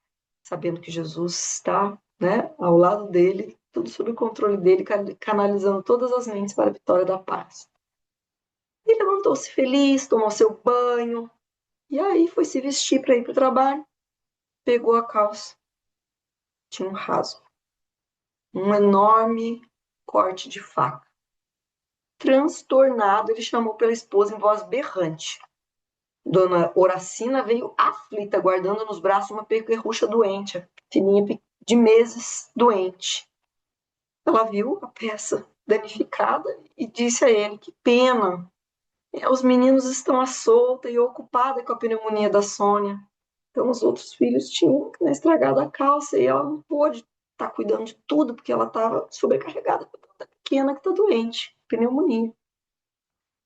sabendo que Jesus está, né, ao lado dele, tudo sob o controle dele, canalizando todas as mentes para a vitória da paz. E levantou-se feliz, tomou seu banho, e aí foi se vestir para ir para o trabalho, pegou a calça, tinha um rasgo, um enorme corte de faca. Transtornado, ele chamou pela esposa em voz berrante. Dona Horacina veio aflita, guardando nos braços uma pequerrucha doente, filhinha de meses doente. Ela viu a peça danificada e disse a ele: que pena, os meninos estão à solta e ocupada com a pneumonia da Sônia. Então os outros filhos tinham, né, estragado a calça e ela não pôde estar cuidando de tudo porque ela estava sobrecarregada com a pequena que está doente, pneumonia.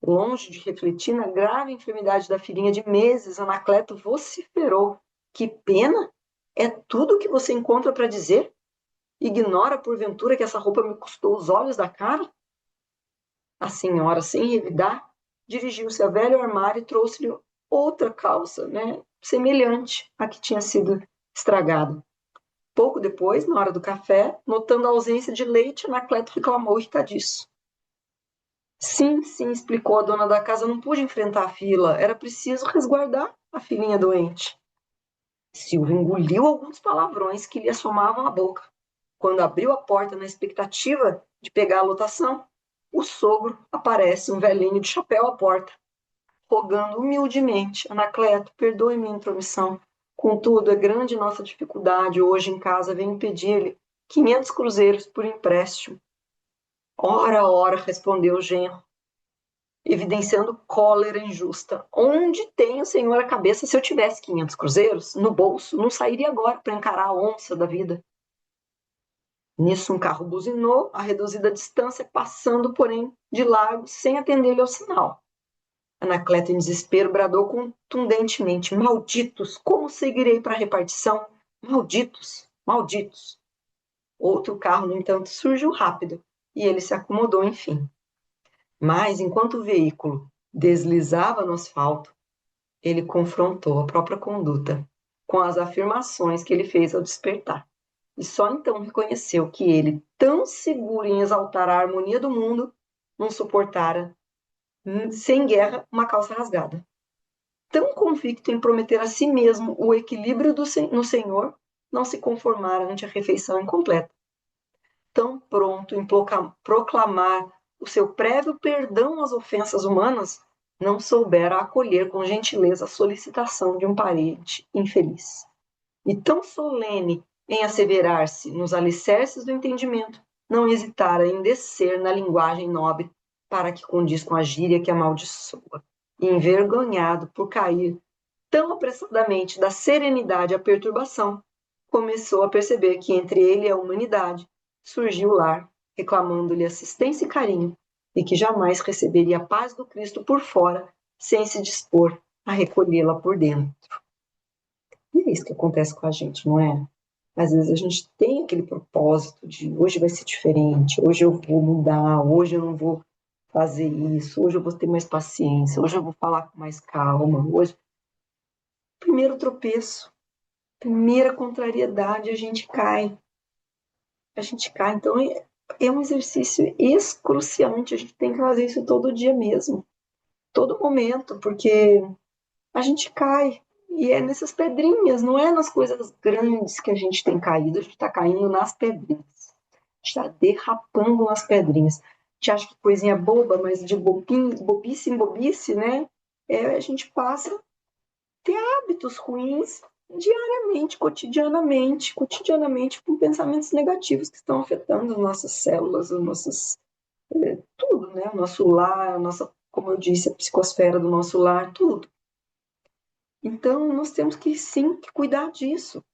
Longe de refletir na grave enfermidade da filhinha de meses, Anacleto vociferou: que pena? É tudo o que você encontra para dizer? Ignora, porventura, que essa roupa me custou os olhos da cara? A senhora, sem revidar, dirigiu-se ao velho armário e trouxe-lhe outra calça, né, semelhante à que tinha sido estragada. Pouco depois, na hora do café, notando a ausência de leite, Anacleto reclamou irritadiço. Sim, sim, explicou a dona da casa, não pude enfrentar a fila, era preciso resguardar a filhinha doente. Silvio engoliu alguns palavrões que lhe assomavam a boca. Quando abriu a porta na expectativa de pegar a lotação, o sogro aparece, um velhinho de chapéu à porta, rogando humildemente: Anacleto, perdoe minha intromissão. Contudo, é grande nossa dificuldade. Hoje em casa venho pedir-lhe 500 cruzeiros por empréstimo. Ora, ora, respondeu o genro, evidenciando cólera injusta. Onde tem o senhor a cabeça? Se eu tivesse 500 cruzeiros no bolso, não sairia agora para encarar a onça da vida. Nisso, um carro buzinou a reduzida distância, passando, porém, de largo, sem atender-lhe ao sinal. Anacleto, em desespero, bradou contundentemente: malditos, como seguirei para a repartição? Malditos, malditos. Outro carro, no entanto, surgiu rápido, e ele se acomodou, enfim. Mas, enquanto o veículo deslizava no asfalto, ele confrontou a própria conduta com as afirmações que ele fez ao despertar. E só então reconheceu que ele, tão seguro em exaltar a harmonia do mundo, não suportara, sem guerra, uma calça rasgada. tão convicto em prometer a si mesmo o equilíbrio no Senhor, não se conformara ante a refeição incompleta. Tão pronto em proclamar o seu prévio perdão às ofensas humanas, não soubera acolher com gentileza a solicitação de um parente infeliz. E tão solene em asseverar-se nos alicerces do entendimento, não hesitara em descer na linguagem nobre para que condiz com a gíria que amaldiçoa. E envergonhado por cair tão apressadamente da serenidade à perturbação, começou a perceber que entre ele e a humanidade surgiu o lar, reclamando-lhe assistência e carinho, e que jamais receberia a paz do Cristo por fora, sem se dispor a recolhê-la por dentro. E é isso que acontece com a gente, não é? Às vezes a gente tem aquele propósito de hoje vai ser diferente, hoje eu vou mudar, hoje eu não vou fazer isso, hoje eu vou ter mais paciência, hoje eu vou falar com mais calma, hoje. Primeiro tropeço, primeira contrariedade, a gente cai. A gente cai. Então é um exercício excruciante, a gente tem que fazer isso todo dia mesmo, todo momento, porque a gente cai. E é nessas pedrinhas, não é nas coisas grandes que a gente tem caído, a gente está caindo nas pedrinhas. A gente está derrapando nas pedrinhas. A gente acha que coisinha boba, mas de bobice em bobice, né? A gente passa a ter hábitos ruins diariamente, cotidianamente, com pensamentos negativos que estão afetando as nossas células, as nossas, tudo, né? O nosso lar, a nossa, como eu disse, a psicosfera do nosso lar, tudo. Então, nós temos que sim que cuidar disso.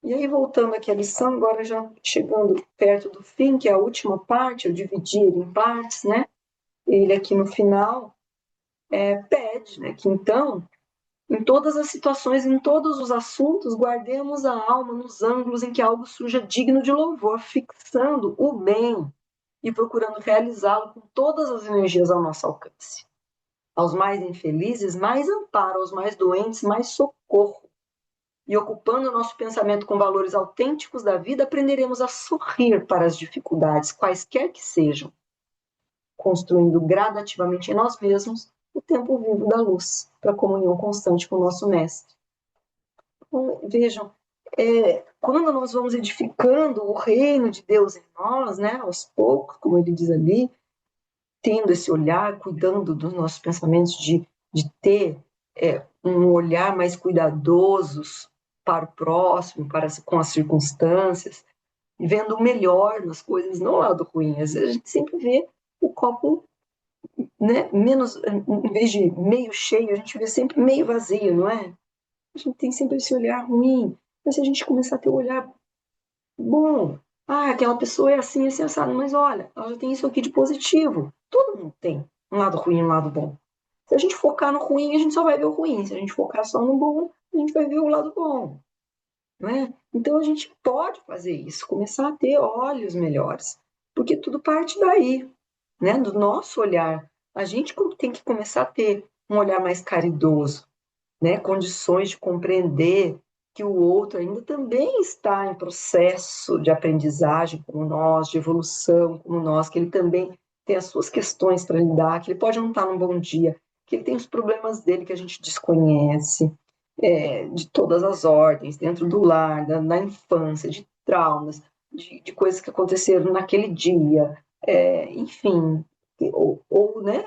E aí, voltando aqui à lição, agora já chegando perto do fim, que é a última parte, eu dividi ele em partes, né? Ele aqui no final pede, né, que então, em todas as situações, em todos os assuntos, guardemos a alma nos ângulos em que algo surja digno de louvor, fixando o bem e procurando realizá-lo com todas as energias ao nosso alcance. Aos mais infelizes, mais amparo, aos mais doentes, mais socorro. E ocupando o nosso pensamento com valores autênticos da vida, aprenderemos a sorrir para as dificuldades, quaisquer que sejam, construindo gradativamente em nós mesmos o tempo vivo da luz, para a comunhão constante com o nosso Mestre. Então, vejam, quando nós vamos edificando o reino de Deus em nós, né, aos poucos, como ele diz ali, tendo esse olhar, cuidando dos nossos pensamentos, de ter um olhar mais cuidadosos para o próximo, com as circunstâncias, vendo o melhor nas coisas, não o lado ruim. Às vezes a gente sempre vê o copo, né, menos, em vez de meio cheio, a gente vê sempre meio vazio, não é? A gente tem sempre esse olhar ruim. Mas se a gente começar a ter um olhar bom, aquela pessoa é assim, assim, assado, mas olha, ela já tem isso aqui de positivo. Todo mundo tem um lado ruim e um lado bom. Se a gente focar no ruim, a gente só vai ver o ruim. Se a gente focar só no bom, a gente vai ver o lado bom. Né? Então a gente pode fazer isso, começar a ter olhos melhores, porque tudo parte daí, né? Do nosso olhar. A gente tem que começar a ter um olhar mais caridoso, né? Condições de compreender que o outro ainda também está em processo de aprendizagem como nós, de evolução como nós, que ele também tem as suas questões para lidar, que ele pode não estar num bom dia, que ele tem os problemas dele que a gente desconhece, de todas as ordens, dentro do lar, da infância, de traumas, de coisas que aconteceram naquele dia, enfim, né,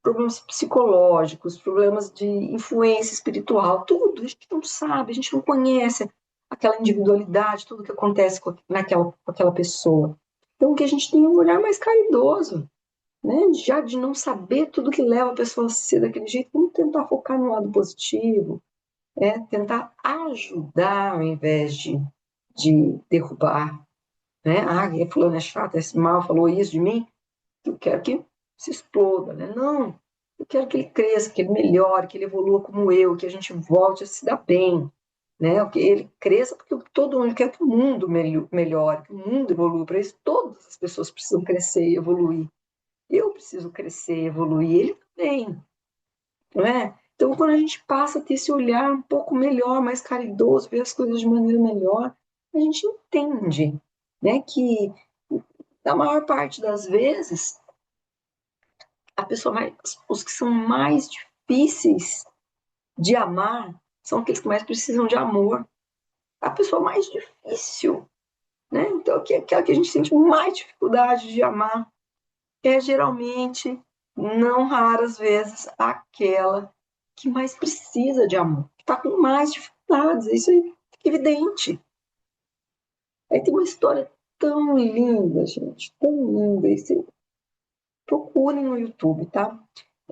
problemas psicológicos, problemas de influência espiritual, tudo, a gente não sabe, a gente não conhece aquela individualidade, tudo que acontece com aquela pessoa. Então, que a gente tem um olhar mais caridoso, né? Já de não saber tudo que leva a pessoa a ser daquele jeito, vamos tentar focar no lado positivo, tentar ajudar ao invés de derrubar, né? Fulano é chato, esse mal falou isso de mim, eu quero que se exploda, né? Não, eu quero que ele cresça, que ele melhore, que ele evolua como eu, que a gente volte a se dar bem, né? Que ele cresça, porque todo mundo quer que o mundo melhore, que o mundo evolua. Para isso, todas as pessoas precisam crescer e evoluir. Eu preciso crescer e evoluir, ele também, não é? Então, quando a gente passa a ter esse olhar um pouco melhor, mais caridoso, ver as coisas de maneira melhor, a gente entende, né, que na maior parte das vezes a pessoa os que são mais difíceis de amar são aqueles que mais precisam de amor. A pessoa mais difícil, né? Então, aquela que a gente sente mais dificuldade de amar é geralmente, não raras vezes, aquela que mais precisa de amor, que está com mais dificuldades. Isso aí fica evidente. Aí tem uma história tão linda, gente, tão linda. Isso, procurem no YouTube, tá?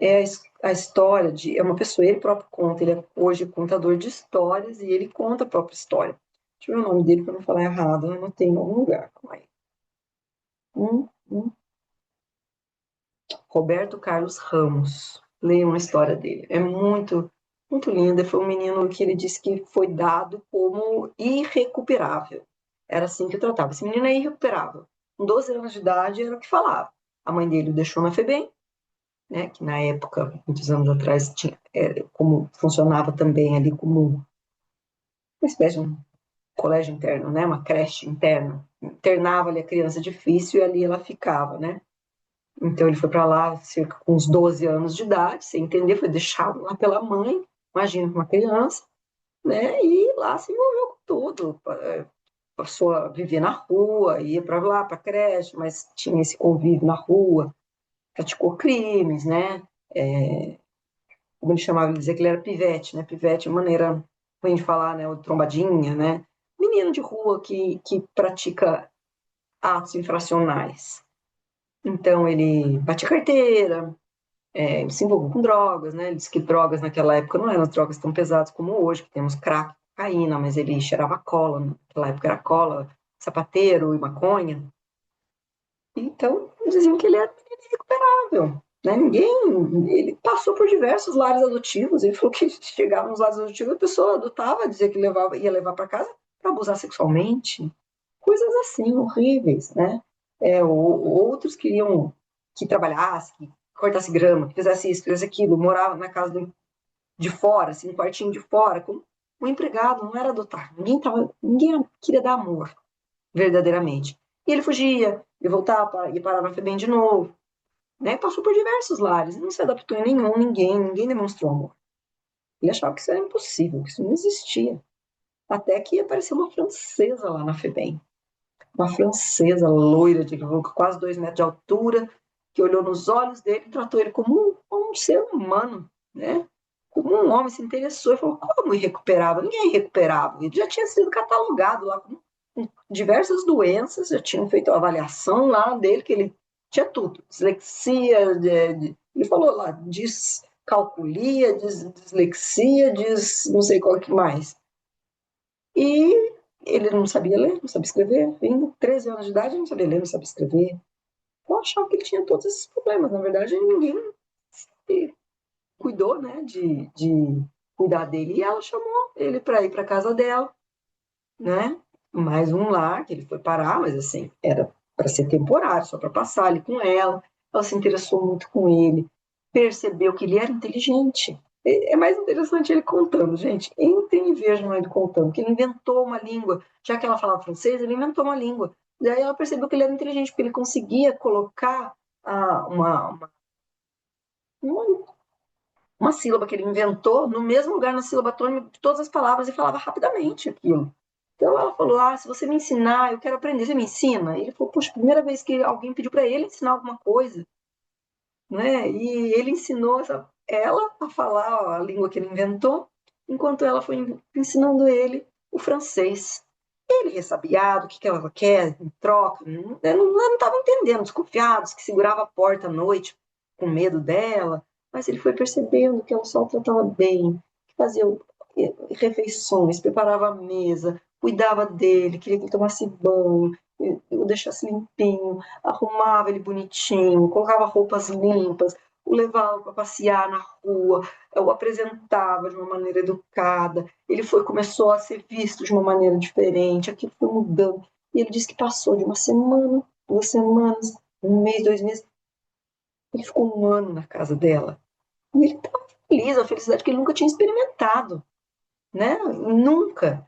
É a história de. É uma pessoa, ele próprio conta, ele é hoje contador de histórias e ele conta a própria história. Deixa eu ver o nome dele para não falar errado, eu anotei em algum lugar. Calma aí. Hum. Roberto Carlos Ramos. Leiam a história dele. É muito, muito linda. Foi um menino que ele disse que foi dado como irrecuperável. Era assim que eu tratava. Esse menino é irrecuperável. Com 12 anos de idade era o que falava. A mãe dele o deixou na FEBEM, né, que na época, muitos anos atrás, tinha, como funcionava também ali como uma espécie de um colégio interno, né, uma creche interna. Internava ali a criança difícil e ali ela ficava, né? Então ele foi para lá cerca com uns 12 anos de idade, sem entender, foi deixado lá pela mãe, imagina uma criança, né? E lá se envolveu com tudo. Passou a viver na rua, ia para lá, para creche, mas tinha esse convívio na rua, praticou crimes, né? É, como ele chamava, ele dizia que ele era pivete, né? Pivete, maneira ruim de falar, né? O trombadinha, né? Menino de rua que pratica atos infracionais. Então ele batia carteira, se envolveu com drogas, né? Ele disse que drogas naquela época não eram drogas tão pesadas como hoje, que temos crack, cocaína, mas ele cheirava cola, naquela época era cola, sapateiro e maconha. Então, diziam que ele era irrecuperável, né? Ele passou por diversos lares adotivos, ele falou que chegava nos lares adotivos, a pessoa adotava, dizia que ia levar para casa para abusar sexualmente, coisas assim, horríveis, né? Outros queriam que trabalhasse, que cortasse grama, que fizesse isso, que fizesse aquilo, morava na casa de fora, assim, no quartinho de fora, como um empregado, não era adotado. Ninguém queria dar amor, verdadeiramente. E ele fugia, e voltava, e parava na FEBEM de novo, né? Passou por diversos lares, não se adaptou em nenhum, ninguém demonstrou amor. Ele achava que isso era impossível, que isso não existia. Até que apareceu uma francesa lá na FEBEM, uma francesa loira, de quase 2 metros de altura, que olhou nos olhos dele e tratou ele como um ser humano, né? Como um homem, se interessou e falou: como irrecuperável? Ninguém é irrecuperável. Ele já tinha sido catalogado lá com diversas doenças, já tinham feito a avaliação lá dele, que ele tinha tudo: dislexia, ele falou lá, descalculia, dislexia, não sei qual que mais. E ele não sabia ler, não sabia escrever. Em 13 anos de idade, ele não sabia ler, não sabia escrever. Eu achava que ele tinha todos esses problemas. Na verdade, ninguém cuidou, né, de cuidar dele. E ela chamou ele para ir para casa dela, né? Mais um lar que ele foi parar, mas assim, era para ser temporário, só para passar ali com ela. Ela se interessou muito com ele, percebeu que ele era inteligente. É mais interessante ele contando, gente. Entrem e vejam ele contando, que ele inventou uma língua. Já que ela falava francês, ele inventou uma língua. Daí ela percebeu que ele era inteligente, porque ele conseguia colocar uma, uma sílaba que ele inventou no mesmo lugar na sílaba tônica de todas as palavras e falava rapidamente aquilo. Então ela falou: se você me ensinar, eu quero aprender, você me ensina? E ele falou: puxa, primeira vez que alguém pediu para ele ensinar alguma coisa, né? E ele ensinou ela a falar a língua que ele inventou, enquanto ela foi ensinando ele o francês. Ele ressabiado, o que ela quer em troca, não estava entendendo, desconfiado, que segurava a porta à noite com medo dela, mas ele foi percebendo que ela só o tratava bem, que fazia refeições, preparava a mesa, cuidava dele, queria que ele tomasse banho, o deixasse limpinho, arrumava ele bonitinho, colocava roupas limpas, o levava para passear na rua, o apresentava de uma maneira educada, ele começou a ser visto de uma maneira diferente, aquilo foi mudando. E ele disse que passou de uma semana, 2 semanas, um mês, 2 meses, ele ficou um ano na casa dela. E ele estava feliz, a felicidade que ele nunca tinha experimentado, né? Nunca.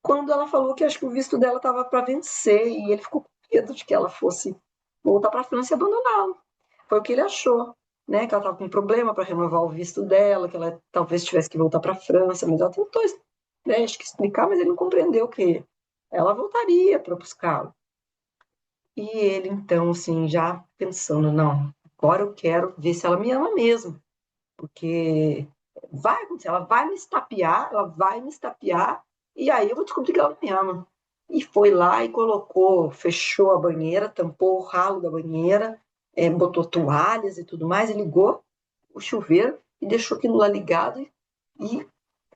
Quando ela falou que acho que o visto dela estava para vencer e ele ficou com medo de que ela fosse voltar para a França e abandoná-lo. Foi o que ele achou. né, que ela estava com um problema para renovar o visto dela, que ela talvez tivesse que voltar para a França, mas ela tentou, né, acho que explicar, mas ele não compreendeu que ela voltaria para buscá-lo. E ele, então, assim, já pensando, não, agora eu quero ver se ela me ama mesmo, porque vai acontecer, ela vai me estapear, e aí eu vou descobrir que ela me ama. E foi lá e colocou, fechou a banheira, tampou o ralo da banheira, botou toalhas e tudo mais, e ligou o chuveiro e deixou aquilo lá ligado, e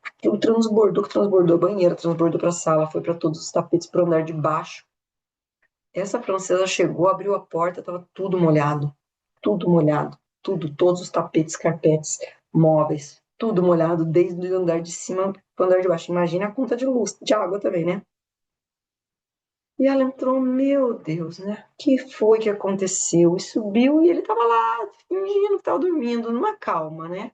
aquilo transbordou a banheira, transbordou para a sala, foi para todos os tapetes para o andar de baixo. Essa francesa chegou, abriu a porta, estava tudo molhado, tudo, todos os tapetes, carpetes, móveis, tudo molhado, desde o andar de cima para o andar de baixo. Imagina a conta de luz, de água também, né? E ela entrou, meu Deus, né? O que foi que aconteceu? E subiu e ele estava lá, fingindo que estava dormindo, numa calma, né?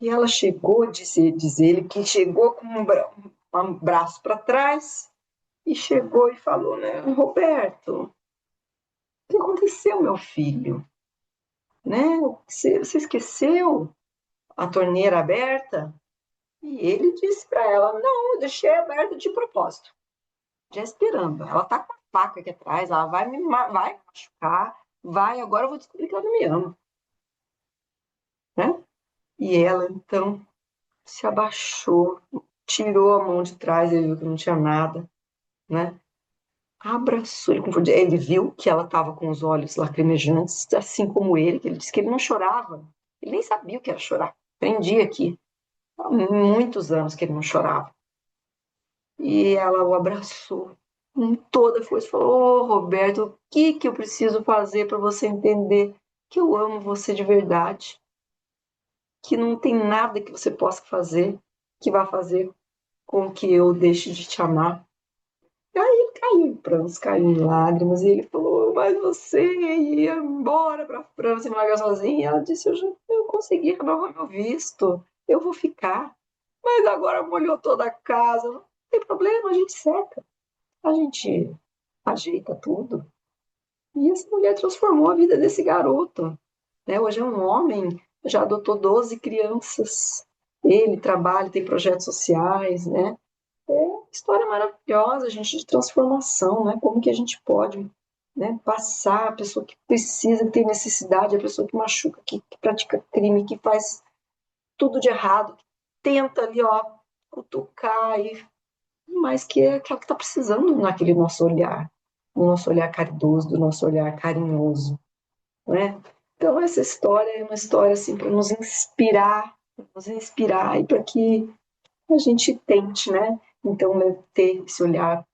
E ela chegou, diz ele, que chegou com um braço para trás e chegou e falou, né? Roberto, o que aconteceu, meu filho? Né? Você esqueceu a torneira aberta? E ele disse para ela, não, eu deixei aberta de propósito, já esperando. Ela tá com a faca aqui atrás, ela vai machucar, vai, agora eu vou descobrir que ela não me ama. Né? E ela, então, se abaixou, tirou a mão de trás, ele viu que não tinha nada, né? Abraçou ele com força. Ele viu que ela estava com os olhos lacrimejantes, assim como ele, que ele disse que ele não chorava. Ele nem sabia o que era chorar. Aprendi aqui. Há muitos anos que ele não chorava. E ela o abraçou com toda a força. Falou: Ô, Roberto, o que eu preciso fazer para você entender que eu amo você de verdade? Que não tem nada que você possa fazer que vá fazer com que eu deixe de te amar. E aí ele caiu em prantos, caiu em lágrimas, e ele falou: Mas você ia embora para a França e me largar sozinha? E ela disse: eu consegui renovar meu visto, eu vou ficar. Mas agora molhou toda a casa, não tem problema, a gente seca, a gente ajeita tudo. E essa mulher transformou a vida desse garoto. Né? Hoje é um homem, já adotou 12 crianças. Ele trabalha, tem projetos sociais, né? História maravilhosa, gente, de transformação, né? Como que a gente pode, né, passar a pessoa que precisa, que tem necessidade, a pessoa que machuca, que pratica crime, que faz tudo de errado, que tenta ali, ó, cutucar, mas que é aquela que está precisando naquele nosso olhar, do nosso olhar caridoso, do nosso olhar carinhoso, né? Então essa história é uma história assim para nos inspirar e para que a gente tente, né? Então, né, ter esse olhar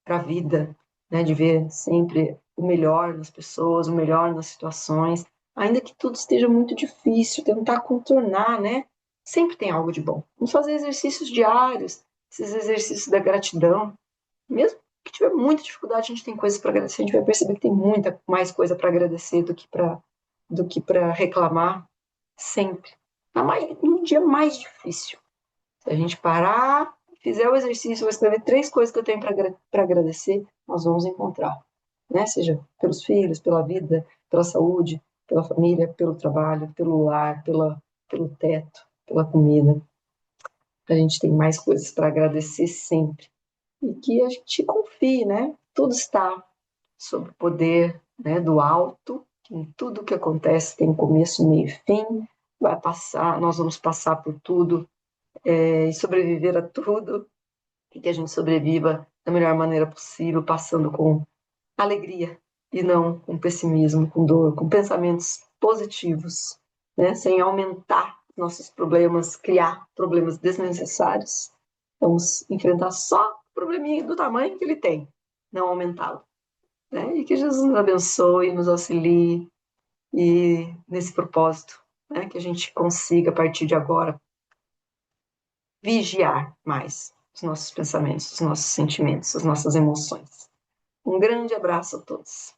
para a vida, né? De ver sempre o melhor nas pessoas, o melhor nas situações, ainda que tudo esteja muito difícil, tentar contornar, né? Sempre tem algo de bom. Vamos fazer exercícios diários, esses exercícios da gratidão. Mesmo que tiver muita dificuldade, a gente tem coisas para agradecer, a gente vai perceber que tem muita mais coisa para agradecer do que para reclamar, sempre. No dia mais difícil. Se a gente parar, fizer o exercício, vou escrever 3 coisas que eu tenho para agradecer, nós vamos encontrar. Né? Seja pelos filhos, pela vida, pela saúde, pela família, pelo trabalho, pelo lar, pelo teto, pela comida. A gente tem mais coisas para agradecer sempre. E que a gente confie, né? Tudo está sob o poder, né, do alto, que em tudo que acontece tem começo, meio e fim, vai passar, nós vamos passar por tudo, e sobreviver a tudo, e que a gente sobreviva da melhor maneira possível, passando com alegria e não com pessimismo, com dor, com pensamentos positivos, né? Sem aumentar nossos problemas, criar problemas desnecessários. Vamos enfrentar só o probleminha do tamanho que ele tem, não aumentá-lo. Né? E que Jesus nos abençoe, nos auxilie e nesse propósito, né? Que a gente consiga, a partir de agora, vigiar mais os nossos pensamentos, os nossos sentimentos, as nossas emoções. Um grande abraço a todos.